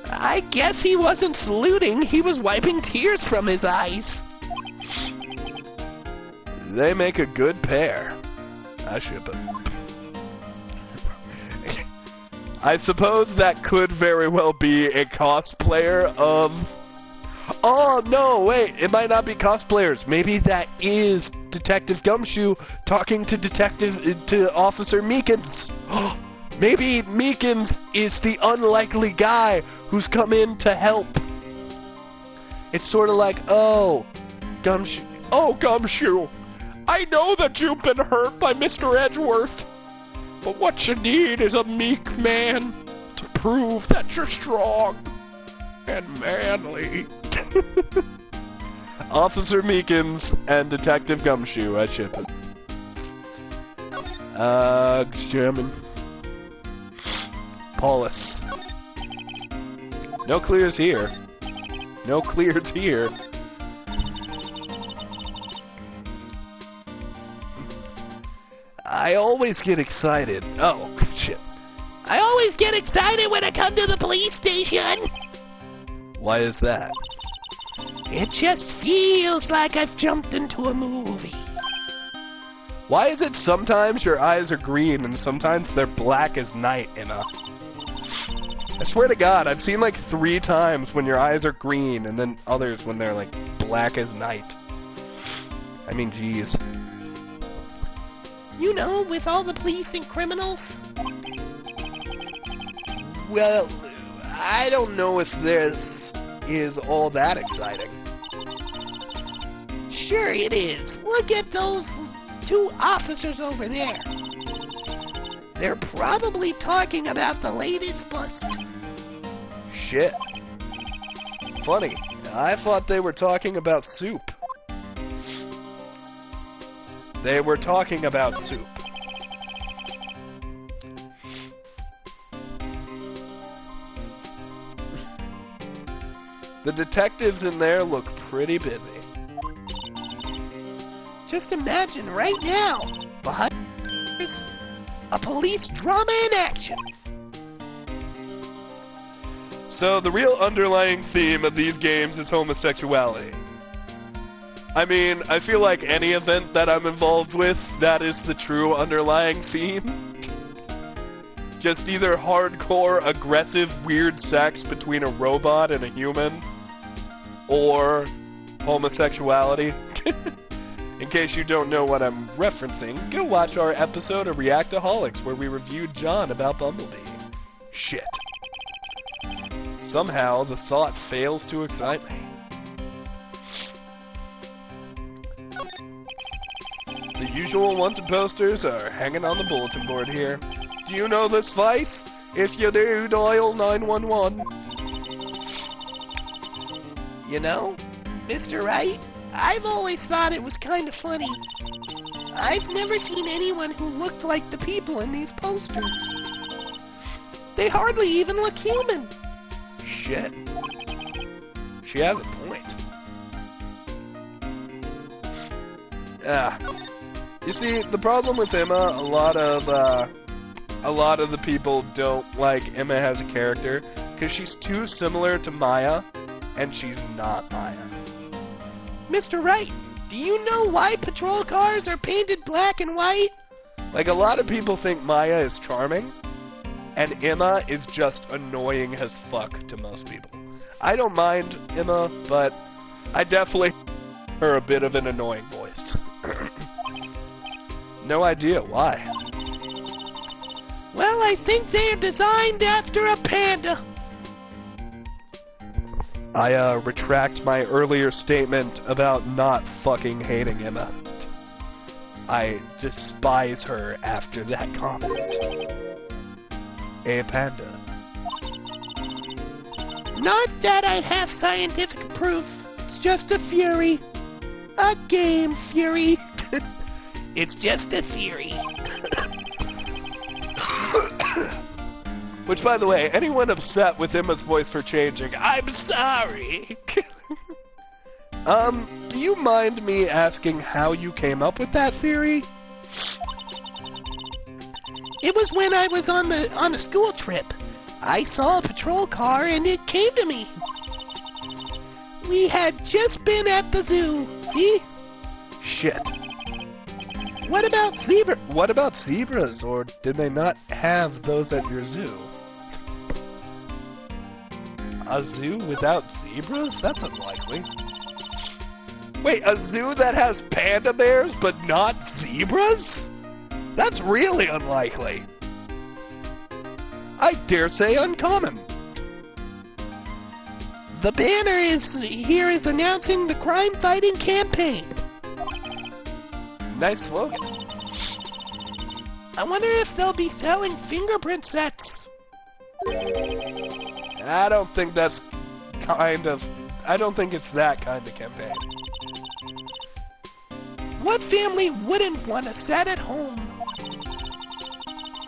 Speaker 2: I guess he wasn't saluting, he was wiping tears from his eyes.
Speaker 1: They make a good pair. I ship it. I suppose that could very well be a cosplayer of... Oh, no, wait, it might not be cosplayers. Maybe that is Detective Gumshoe talking to Officer Meekins. Maybe Meekins is the unlikely guy who's come in to help. It's sort of like, oh, Gumshoe, I know that you've been hurt by Mr. Edgeworth, but what you need is a meek man to prove that you're strong and manly. Officer Meekins and Detective Gumshoe, I ship it. German. Paulus. No clears here. No clears here. I always get excited. Oh, shit.
Speaker 2: I always get excited when I come to the police station.
Speaker 1: Why is that?
Speaker 2: It just feels like I've jumped into a movie.
Speaker 1: Why is it sometimes your eyes are green and sometimes they're black as night in a... I swear to God, I've seen like 3 times when your eyes are green and then others when they're like black as night. I mean, geez.
Speaker 2: You know, with all the police and criminals?
Speaker 1: Well, I don't know if this is all that exciting.
Speaker 2: Sure it is. Look at those 2 officers over there. They're probably talking about the latest bust.
Speaker 1: Shit. Funny. I thought they were talking about soup. They were talking about soup. The detectives in there look pretty busy.
Speaker 2: Just imagine right now, behind a police drama in action.
Speaker 1: So the real underlying theme of these games is homosexuality. I mean, I feel like any event that I'm involved with, that is the true underlying theme. Just either hardcore, aggressive, weird sex between a robot and a human, or homosexuality. In case you don't know what I'm referencing, go watch our episode of Reactaholics where we reviewed Jon about Bumblebee. Shit. Somehow, the thought fails to excite me. The usual wanted posters are hanging on the bulletin board here. Do you know this vice? If you do, dial 911.
Speaker 2: You know, Mr. Wright, I've always thought it was kind of funny. I've never seen anyone who looked like the people in these posters. They hardly even look human.
Speaker 1: Shit. She has a point. You see, the problem with Emma, a lot of the people don't like Emma as a character because she's too similar to Maya, and she's not Maya.
Speaker 2: Mr. Wright, do you know why patrol cars are painted black and white?
Speaker 1: Like, a lot of people think Maya is charming, and Emma is just annoying as fuck to most people. I don't mind Emma, but I definitely her a bit of an annoying voice. No idea why.
Speaker 2: Well, I think they're designed after a panda.
Speaker 1: I retract my earlier statement about not fucking hating Emma. I despise her after that comment. A panda.
Speaker 2: Not that I have scientific proof. It's just a theory. A game theory. It's just a theory.
Speaker 1: Which, by the way, anyone upset with Emma's voice for changing, I'm sorry. Do you mind me asking how you came up with that theory?
Speaker 2: It was when I was on a school trip. I saw a patrol car and it came to me. We had just been at the zoo, see?
Speaker 1: Shit.
Speaker 2: What about
Speaker 1: zebras, or did they not have those at your zoo? A zoo without zebras? That's unlikely. Wait, a zoo that has panda bears but not zebras? That's really unlikely. I dare say uncommon.
Speaker 2: The banner is announcing the crime-fighting campaign.
Speaker 1: Nice slogan.
Speaker 2: I wonder if they'll be selling fingerprint sets.
Speaker 1: I don't think it's that kind of campaign.
Speaker 2: What family wouldn't want a set at home?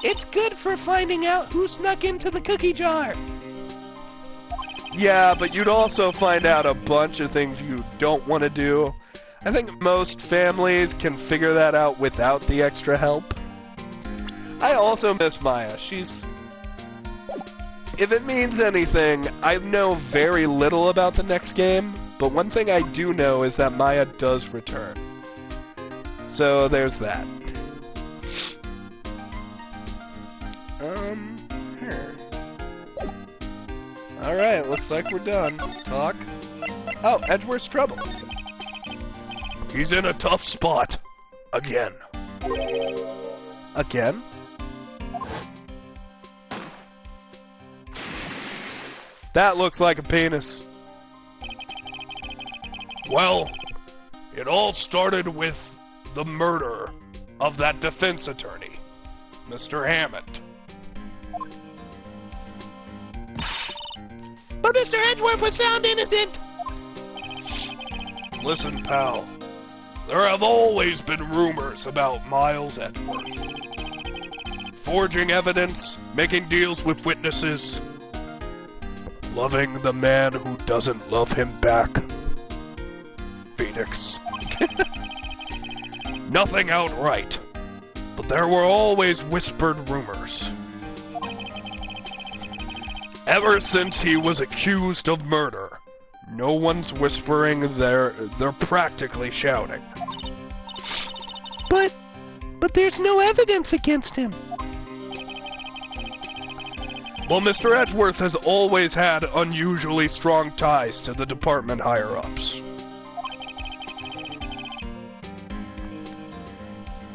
Speaker 2: It's good for finding out who snuck into the cookie jar.
Speaker 1: Yeah, but you'd also find out a bunch of things you don't want to do. I think most families can figure that out without the extra help. I also miss Maya. If it means anything, I know very little about the next game, but one thing I do know is that Maya does return. So there's that. Here. Alright, looks like we're done. Talk. Oh, Edgeworth's troubles. He's in a tough spot. Again. Again? That looks like a penis. Well, it all started with the murder of that defense attorney, Mr. Hammond.
Speaker 2: But Mr. Edgeworth was found innocent!
Speaker 1: Listen, pal. There have always been rumors about Miles Edgeworth. Forging evidence, making deals with witnesses, loving the man who doesn't love him back. Phoenix. Nothing outright, but there were always whispered rumors. Ever since he was accused of murder, no one's whispering, they're practically shouting.
Speaker 2: But there's no evidence against him.
Speaker 1: Well, Mr. Edgeworth has always had unusually strong ties to the department higher-ups.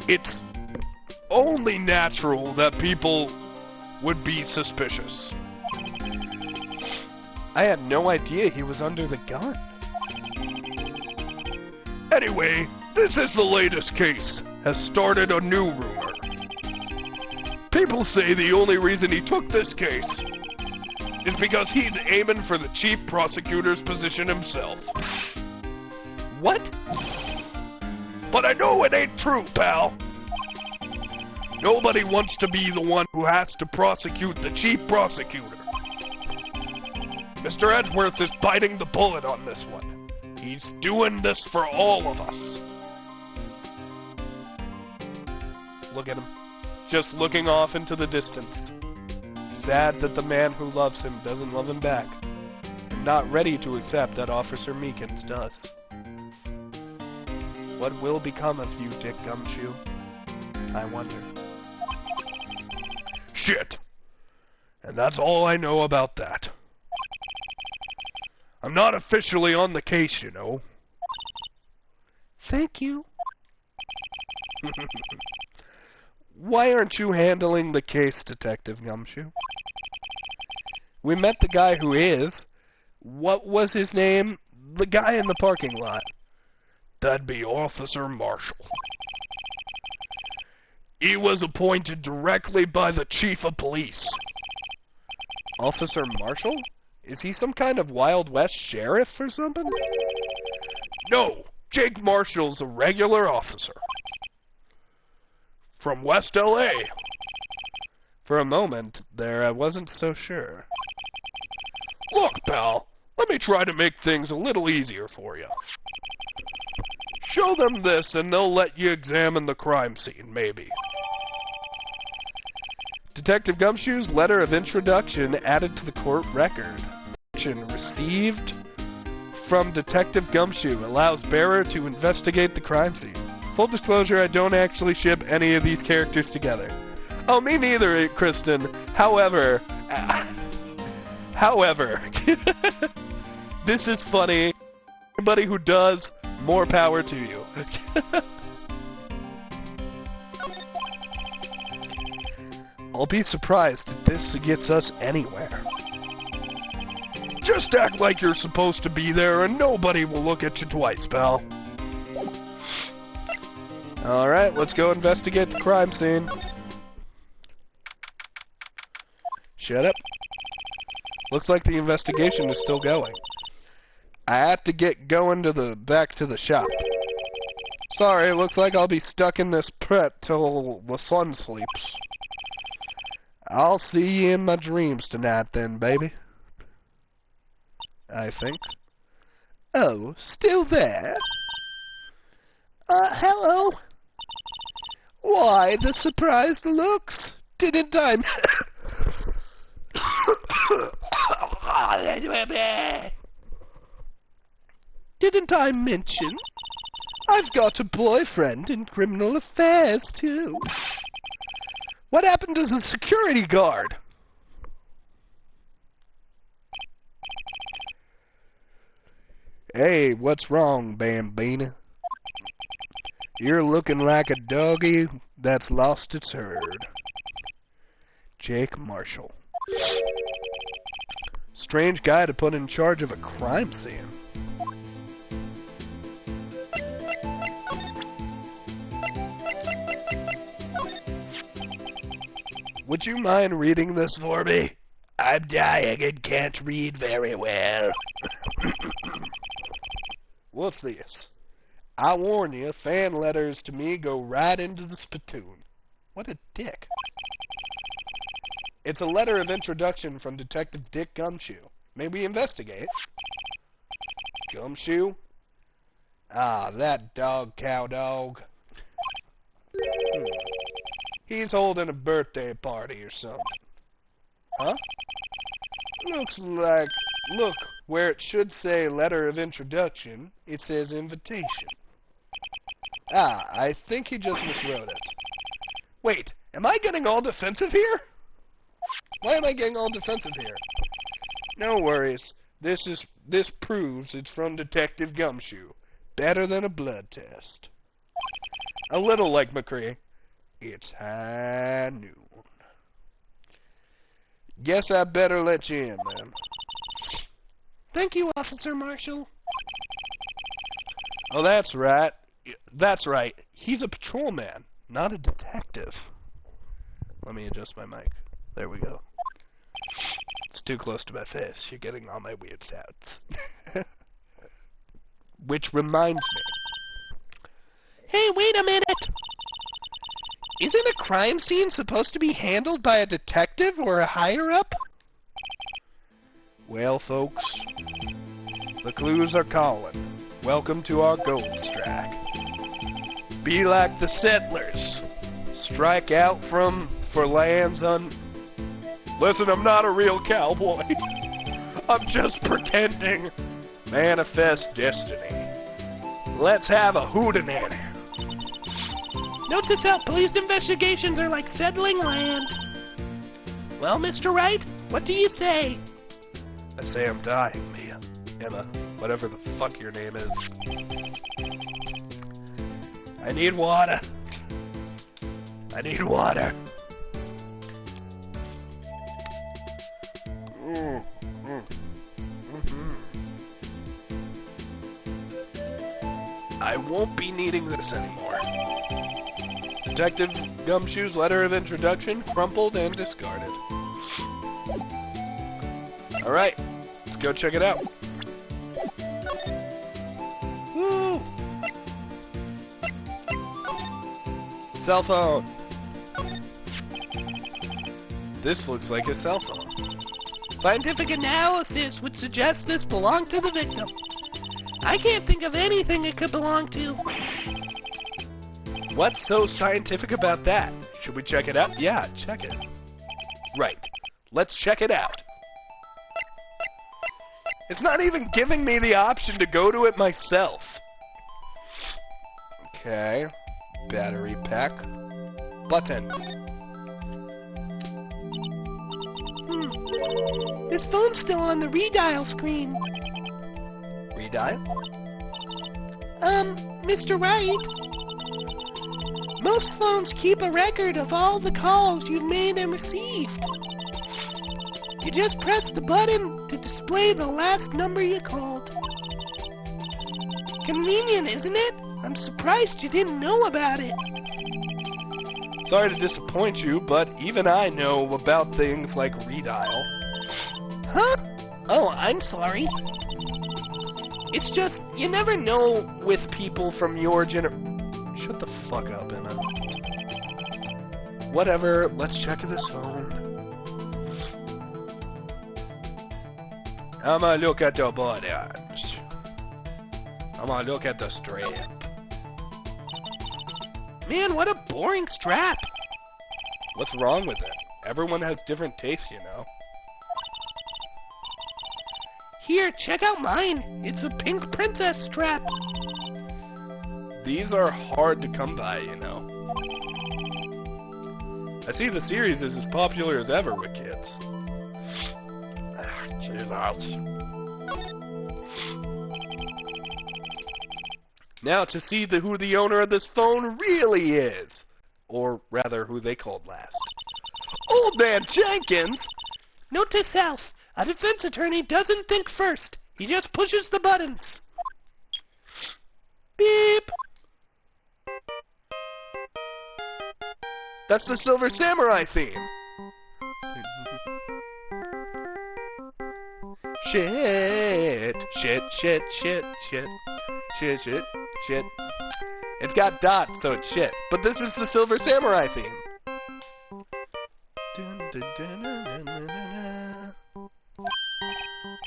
Speaker 1: It's only natural that people would be suspicious.
Speaker 2: I had no idea he was under the gun.
Speaker 1: Anyway, this is the latest case. Has started a new rumor. People say the only reason he took this case is because he's aiming for the chief prosecutor's position himself.
Speaker 2: What?
Speaker 1: But I know it ain't true, pal. Nobody wants to be the one who has to prosecute the chief prosecutor. Mr. Edgeworth is biting the bullet on this one. He's doing this for all of us. Look at him. Just looking off into the distance. Sad that the man who loves him doesn't love him back. And not ready to accept that Officer Meekins does. What will become of you, Dick Gumshoe? I wonder. Shit! And that's all I know about that. I'm not officially on the case, you know.
Speaker 2: Thank you.
Speaker 1: Why aren't you handling the case, Detective Gumshoe? We met the guy who is. What was his name? The guy in the parking lot. That'd be Officer Marshall. He was appointed directly by the Chief of Police.
Speaker 2: Officer Marshall? Is he some kind of Wild West sheriff or something?
Speaker 1: No, Jake Marshall's a regular officer. From West L.A.
Speaker 2: For a moment there, I wasn't so sure.
Speaker 1: Look, pal, let me try to make things a little easier for you. Show them this and they'll let you examine the crime scene, maybe.
Speaker 2: Detective Gumshoe's letter of introduction added to the court record. Received from Detective Gumshoe allows bearer to investigate the crime scene. Full disclosure, I don't actually ship any of these characters together. Oh, me neither, Kristen. However, this is funny. Anybody who does, more power to you. I'll be surprised if this gets us anywhere.
Speaker 1: Just act like you're supposed to be there and nobody will look at you twice, pal.
Speaker 2: Alright, let's go investigate the crime scene. Shut up. Looks like the investigation is still going. I have to get going to back to the shop. Sorry, looks like I'll be stuck in this pit till the sun sleeps. I'll see you in my dreams tonight then, baby. I think. Oh, still there? Hello? Why, the surprised looks? Didn't I... Didn't I mention? I've got a boyfriend in criminal affairs, too. What happened to the security guard? Hey, what's wrong, Bambina? You're looking like a doggy that's lost its herd. Jake Marshall. Strange guy to put in charge of a crime scene. Would you mind reading this for me? I'm dying and can't read very well. What's this? I warn you, fan letters to me go right into the spittoon. What a dick. It's a letter of introduction from Detective Dick Gumshoe. May we investigate? Gumshoe? Ah, that dog, cow dog. He's holding a birthday party or something. Huh?
Speaker 1: Looks like, look, where it should say letter of introduction, it says invitation. Ah, I think he just miswrote it. Wait, am I getting all defensive here? Why am I getting all defensive here? No worries. This proves it's from Detective Gumshoe. Better than a blood test. A little like McCree. It's high noon. Guess I better let you in, then.
Speaker 2: Thank you, Officer Marshall.
Speaker 1: Oh, that's right. That's right. He's a patrolman, not a detective. Let me adjust my mic. There we go. It's too close to my face. You're getting all my weird sounds. Which reminds me.
Speaker 2: Hey, wait a minute! Isn't a crime scene supposed to be handled by a detective or a higher-up?
Speaker 1: Well, folks, the clues are calling. Welcome to our gold strike. Be like the settlers. Strike out for lands Listen, I'm not a real cowboy. I'm just pretending. Manifest destiny. Let's have a hootenanny.
Speaker 2: Note to self, police investigations are like settling land. Well, Mr. Wright, what do you say?
Speaker 1: I say I'm dying, Mia. Emma, whatever the fuck your name is. I need water. I need water. I won't be needing this anymore. Detective Gumshoe's letter of introduction, crumpled and discarded. Alright, let's go check it out. Woo! Cell phone. This looks like a cell phone.
Speaker 2: Scientific analysis would suggest this belonged to the victim. I can't think of anything it could belong to.
Speaker 1: What's so scientific about that? Should we check it out? Yeah, check it. Right. Let's check it out. It's not even giving me the option to go to it myself. Okay. Battery pack. Button.
Speaker 2: This phone's still on the redial screen.
Speaker 1: Redial?
Speaker 2: Mr. Wright? Most phones keep a record of all the calls you've made and received. You just press the button to display the last number you called. Convenient, isn't it? I'm surprised you didn't know about it.
Speaker 1: Sorry to disappoint you, but even I know about things like redial.
Speaker 2: Huh? Oh, I'm sorry. It's just, you never know with people from your
Speaker 1: Shut the fuck up, Emma. Whatever, let's check this phone. I'ma look at the buttons. I'ma look at the strap.
Speaker 2: Man, what a boring strap.
Speaker 1: What's wrong with it? Everyone has different tastes, you know.
Speaker 2: Here, check out mine. It's a pink princess strap.
Speaker 1: These are hard to come by, you know. I see the series is as popular as ever with kids. Now to see who the owner of this phone really is. Or rather, who they called last. Old Man Jenkins!
Speaker 2: Note to self, a defense attorney doesn't think first. He just pushes the buttons. Beep!
Speaker 1: That's the Silver Samurai theme. Shit. It's got dots, so it's shit. But this is the Silver Samurai theme.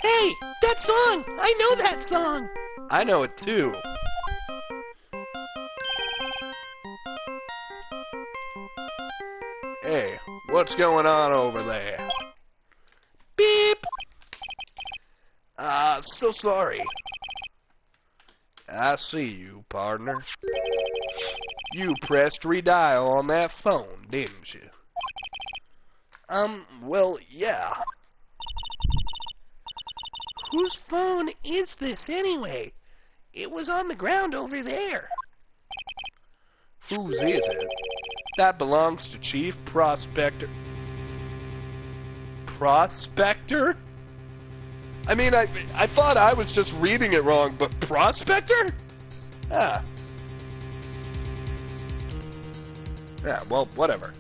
Speaker 2: Hey, that song! I know that song!
Speaker 1: I know it too. Hey, what's going on over there?
Speaker 2: Beep!
Speaker 1: So sorry. I see you, partner. You pressed redial on that phone, didn't you? Well, yeah.
Speaker 2: Whose phone is this anyway? It was on the ground over there.
Speaker 1: Whose is it? That belongs to Chief Prospector. Prospector? I mean, I thought I was just reading it wrong, but Prospector? Ah. Yeah, well, whatever.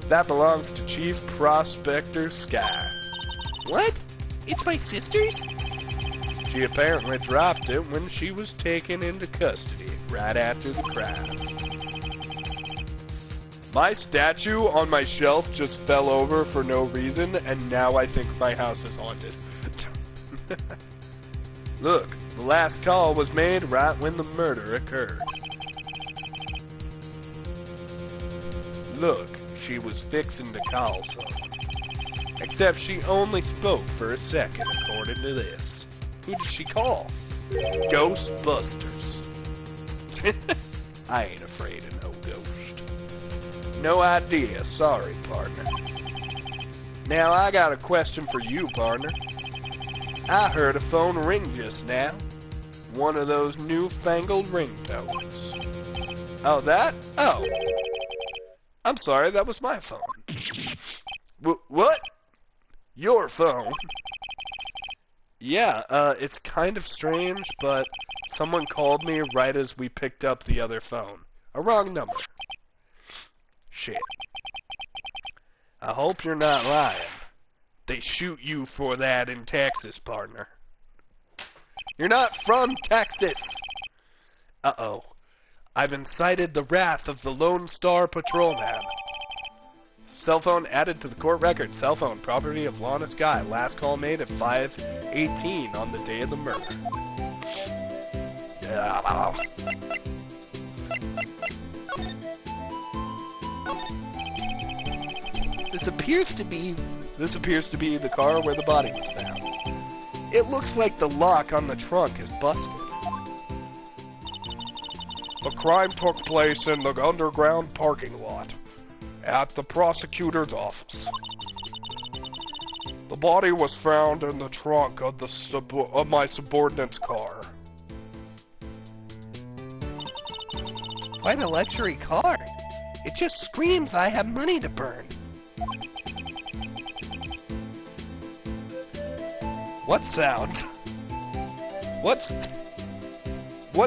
Speaker 1: That belongs to Chief Prospector Sky.
Speaker 2: What? It's my sister's?
Speaker 1: She apparently dropped it when she was taken into custody right after the crime. My statue on my shelf just fell over for no reason, and now I think my house is haunted. Look, the last call was made right when the murder occurred. Look, she was fixing to call someone. Except she only spoke for a second, according to this. Who did she call? Ghostbusters. I ain't afraid of no ghost. No idea, sorry, partner. Now, I got a question for you, partner. I heard a phone ring just now. One of those newfangled ringtones. Oh, that? Oh. I'm sorry, that was my phone. What? Your phone? Yeah, it's kind of strange, but someone called me right as we picked up the other phone. A wrong number. Shit. I hope you're not lying. They shoot you for that in Texas, partner. You're not from Texas! Uh-oh. I've incited the wrath of the Lone Star Patrolman. Cell phone added to the court record. Cell phone, property of Lana Sky. Last call made at 5:18 on the day of the murder. This appears to be the car where the body was found. It looks like the lock on the trunk is busted. The crime took place in the underground parking lot at the prosecutor's office. The body was found in the trunk of my subordinate's car.
Speaker 2: Quite a luxury car. It just screams I have money to burn.
Speaker 1: What sound? What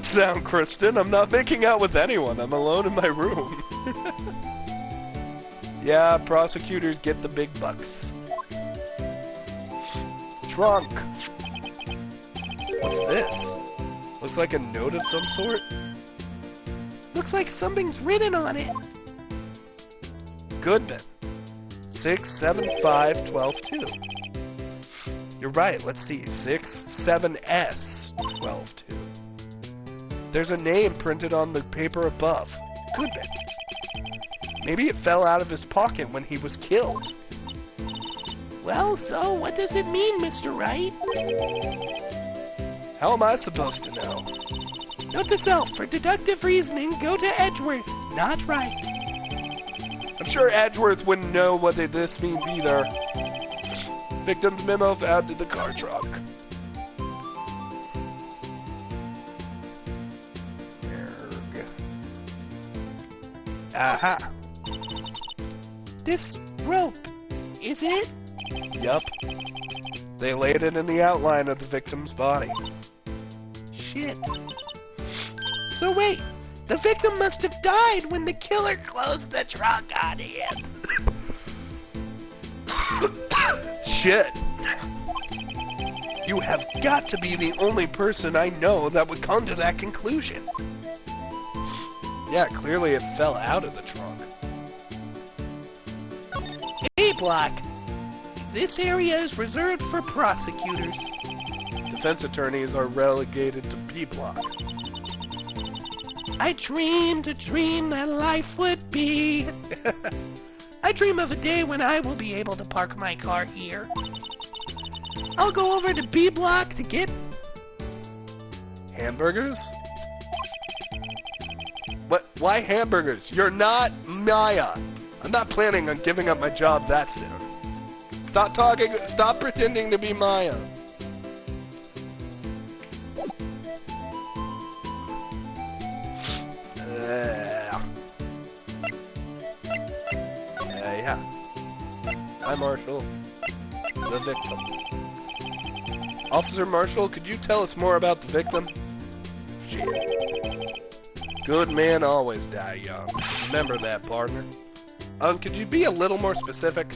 Speaker 1: sound, Kristen? I'm not making out with anyone. I'm alone in my room. Yeah, prosecutors get the big bucks. Trunk. What's this? Looks like a note of some sort.
Speaker 2: Looks like something's written on it.
Speaker 1: Goodman. 675-12-2. You're right, let's see. 67S-12-2. There's a name printed on the paper above. Goodman. Maybe it fell out of his pocket when he was killed.
Speaker 2: Well, so what does it mean, Mr. Wright?
Speaker 1: How am I supposed to know?
Speaker 2: Note to self, for deductive reasoning, go to Edgeworth, not Wright.
Speaker 1: I'm sure Edgeworth wouldn't know what this means either. Victim's memo found in the car trunk. Aha.
Speaker 2: This rope, is it?
Speaker 1: Yup. They laid it in the outline of the victim's body.
Speaker 2: Shit. So wait, the victim must have died when the killer closed the trunk on him.
Speaker 1: Shit. You have got to be the only person I know that would come to that conclusion. Yeah, clearly it fell out of the trunk.
Speaker 2: A block. This area is reserved for prosecutors.
Speaker 1: Defense attorneys are relegated to B block.
Speaker 2: I dreamed a dream that life would be. I dream of a day when I will be able to park my car here. I'll go over to B block to get...
Speaker 1: Hamburgers? What? Why hamburgers? You're not Maya. I'm not planning on giving up my job that soon. Stop pretending to be Maya. Yeah. Hi, Marshall. The victim. Officer Marshall, could you tell us more about the victim? Shit. Good men always die young. Remember that, partner. Could you be a little more specific?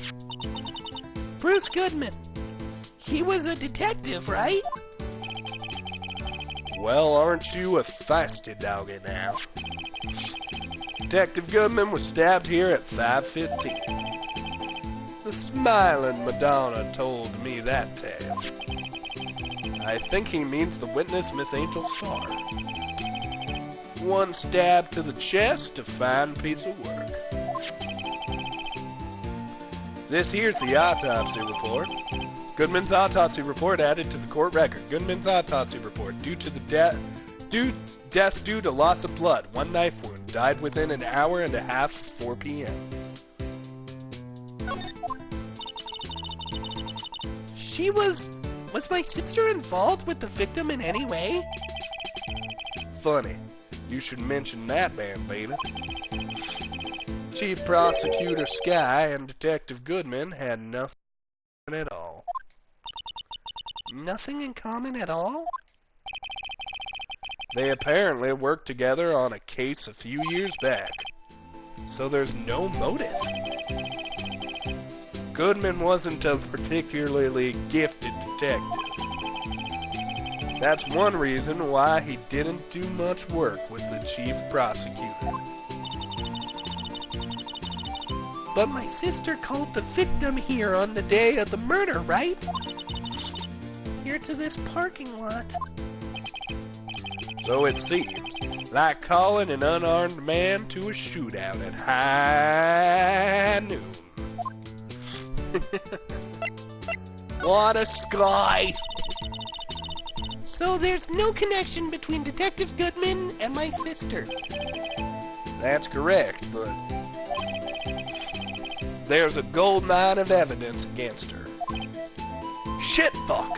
Speaker 2: Bruce Goodman. He was a detective, right?
Speaker 1: Well, aren't you a feisty doggy now? Detective Goodman was stabbed here at 5:15. The smiling Madonna told me that tale. I think he means the witness, Miss Angel Starr. One stab to the chest, a fine piece of work. This here's the autopsy report. Goodman's autopsy report added to the court record. Goodman's autopsy report. Death due to loss of blood. One knife wound. Died within an hour and a half of 4 p.m.
Speaker 2: Was my sister involved with the victim in any way?
Speaker 1: Funny. You should mention that, Bambina. Chief Prosecutor Sky and Detective Goodman had nothing at all.
Speaker 2: Nothing in common at all?
Speaker 1: They apparently worked together on a case a few years back. So there's no motive. Goodman wasn't a particularly gifted detective. That's one reason why he didn't do much work with the chief prosecutor.
Speaker 2: But my sister called the victim here on the day of the murder, right? Here to this parking lot.
Speaker 1: So it seems, like calling an unarmed man to a shootout at high noon.
Speaker 2: What a sky! So there's no connection between Detective Goodman and my sister.
Speaker 1: That's correct, but there's a gold mine of evidence against her. Shit fuck!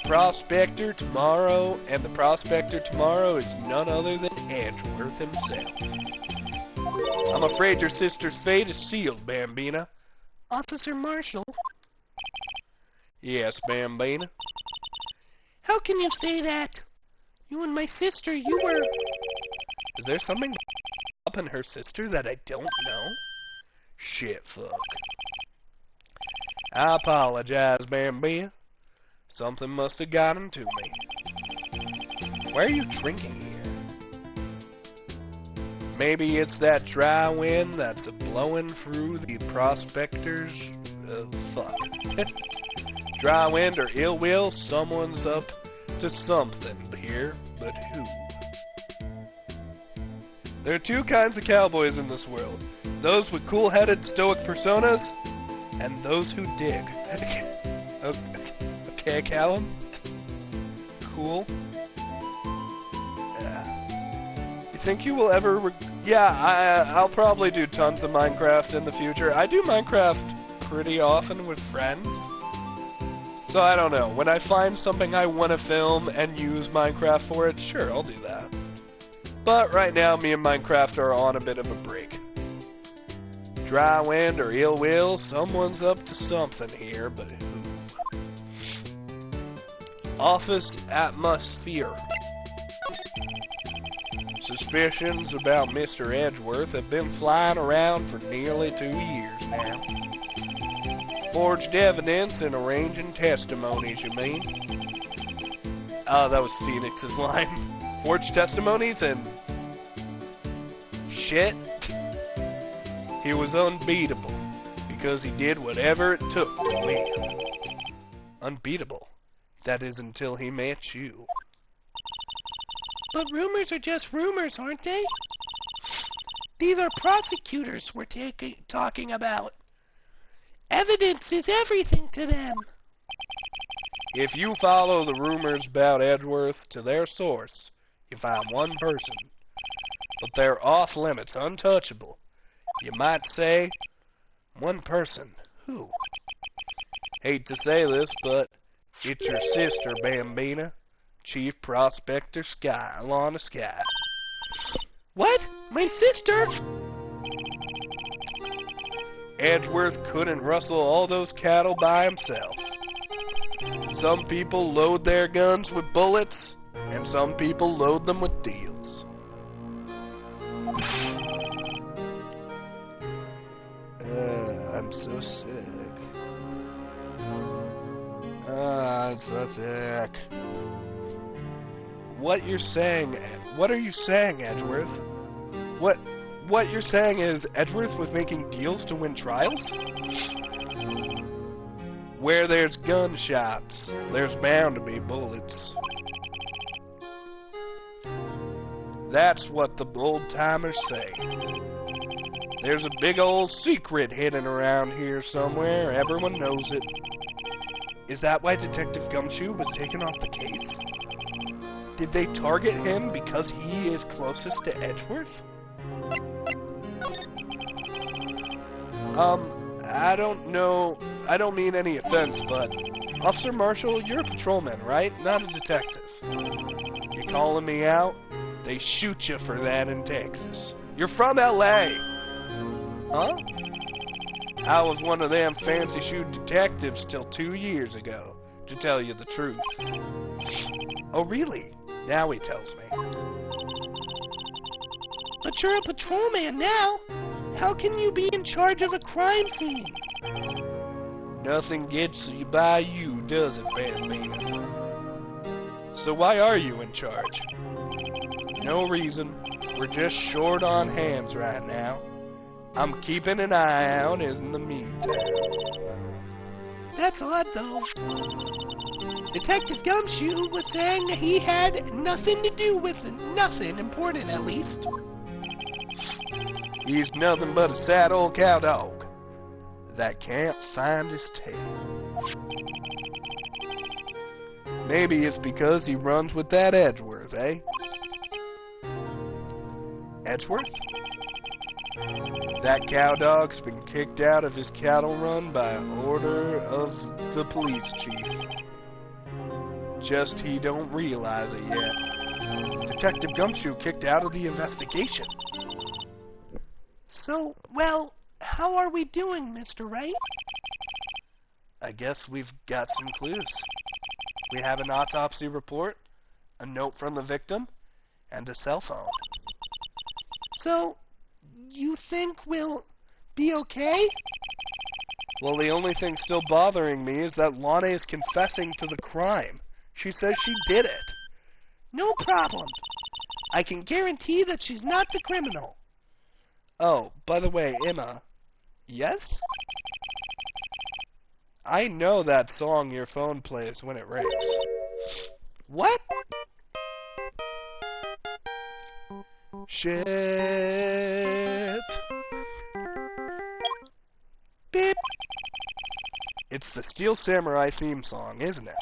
Speaker 1: The prospector tomorrow is none other than Edgeworth himself. I'm afraid your sister's fate is sealed, Bambina.
Speaker 2: Officer Marshall?
Speaker 1: Yes, Bambina.
Speaker 2: How can you say that? You and my sister, you were...
Speaker 1: Is there something up in her sister that I don't know? Shit fuck. I apologize, Bambina. Something must have gotten to me. Why are you drinking here? Maybe it's that dry wind that's blowing through the prospector's... fuck. Dry wind or ill will, someone's up to something here, but who? There are two kinds of cowboys in this world. Those with cool-headed, stoic personas, and those who dig. Okay, Calum? Cool. You think you will ever... I'll probably do tons of Minecraft in the future. I do Minecraft pretty often with friends. So I don't know. When I find something I want to film and use Minecraft for it, sure, I'll do that. But right now, me and Minecraft are on a bit of a break. Dry wind or ill will, someone's up to something here, but who? Office atmosphere. Suspicions about Mr. Edgeworth have been flying around for nearly 2 years now. Forged evidence and arranging testimonies, you mean? Oh, that was Phoenix's line. Forged testimonies and... shit. He was unbeatable, because he did whatever it took to win. Unbeatable. That is until he met you.
Speaker 2: But rumors are just rumors, aren't they? These are prosecutors we're talking about. Evidence is everything to them.
Speaker 1: If you follow the rumors about Edgeworth to their source, you find one person. But they're off limits, untouchable. You might say, one person. Who? Hate to say this, but it's your sister, Bambina. Chief Prospector Sky, Lana Sky.
Speaker 2: What? My sister?
Speaker 1: Edgeworth couldn't rustle all those cattle by himself. Some people load their guns with bullets, and some people load them with deals. I'm so sick. I'm so sick. What are you saying, Edgeworth? What you're saying is Edgeworth was making deals to win trials? Where there's gunshots, there's bound to be bullets. That's what the old-timers say. There's a big old secret hidden around here somewhere. Everyone knows it. Is that why Detective Gumshoe was taken off the case? Did they target him because he is closest to Edgeworth? I don't know. I don't mean any offense, but Officer Marshall, you're a patrolman, right? Not a detective. You calling me out? They shoot you for that in Texas. You're from L.A. Huh? I was one of them fancy shoot detectives till 2 years ago, to tell you the truth. Oh, really? Now he tells me.
Speaker 2: But you're a patrolman now. How can you be in charge of a crime scene?
Speaker 1: Nothing gets you by you, does it, Bambina? So why are you in charge? No reason. We're just short on hands right now. I'm keeping an eye out in the meantime.
Speaker 2: That's odd, though. Detective Gumshoe was saying that he had nothing to do with it. Nothing important, at least.
Speaker 1: He's nothing but a sad old cowdog that can't find his tail. Maybe it's because he runs with that Edgeworth, eh? Edgeworth? That cowdog's been kicked out of his cattle run by order of the police chief. Just he don't realize it yet. Detective Gumshoe kicked out of the investigation.
Speaker 2: So, well, how are we doing, Mr. Wright?
Speaker 1: I guess we've got some clues. We have an autopsy report, a note from the victim, and a cell phone.
Speaker 2: So, you think we'll be okay?
Speaker 1: Well, the only thing still bothering me is that Lana is confessing to the crime. She says she did it.
Speaker 2: No problem. I can guarantee that she's not the criminal.
Speaker 1: Oh, by the way, Emma. Yes? I know that song your phone plays when it rings.
Speaker 2: What?
Speaker 1: Shit.
Speaker 2: Beep.
Speaker 1: It's the Steel Samurai theme song, isn't it?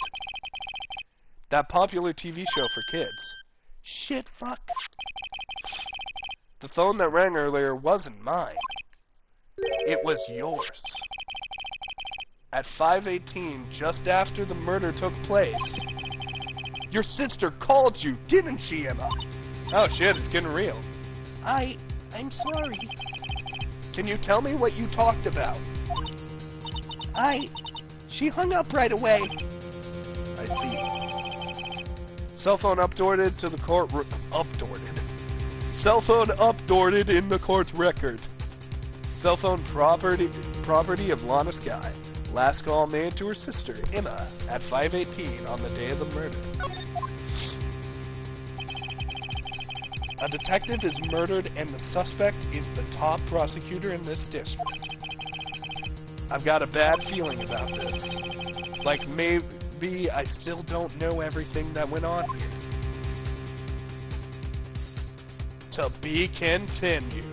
Speaker 1: That popular TV show for kids.
Speaker 2: Shit, fuck.
Speaker 1: The phone that rang earlier wasn't mine. It was yours. At 5:18, just after the murder took place, your sister called you, didn't she, Emma? Oh shit, it's getting real.
Speaker 2: I'm sorry.
Speaker 1: Can you tell me what you talked about?
Speaker 2: She hung up right away.
Speaker 1: I see. Cell phone updated to the court. Updated. Cell phone updated in the court's record. Cell phone property of Lana Sky. Last call made to her sister, Emma, at 5:18 on the day of the murder. A detective is murdered and the suspect is the top prosecutor in this district. I've got a bad feeling about this. Like maybe I still don't know everything that went on here. To be continued.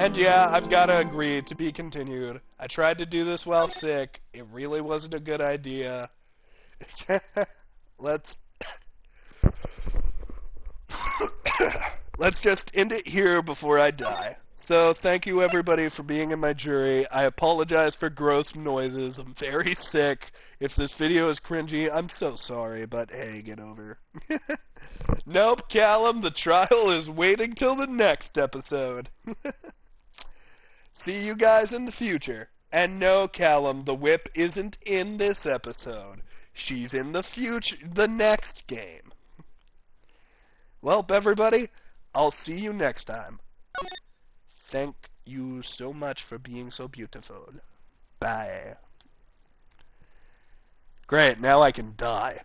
Speaker 1: And yeah, I've gotta agree, to be continued. I tried to do this while sick. It really wasn't a good idea. Let's just end it here before I die. So, thank you everybody for being in my jury. I apologize for gross noises. I'm very sick. If this video is cringy, I'm so sorry, but hey, get over. Nope, Calum, the trial is waiting till the next episode. See you guys in the future. And no, Calum, the whip isn't in this episode. She's in the future, the next game. Well, everybody, I'll see you next time. Thank you so much for being so beautiful. Bye. Great, now I can die.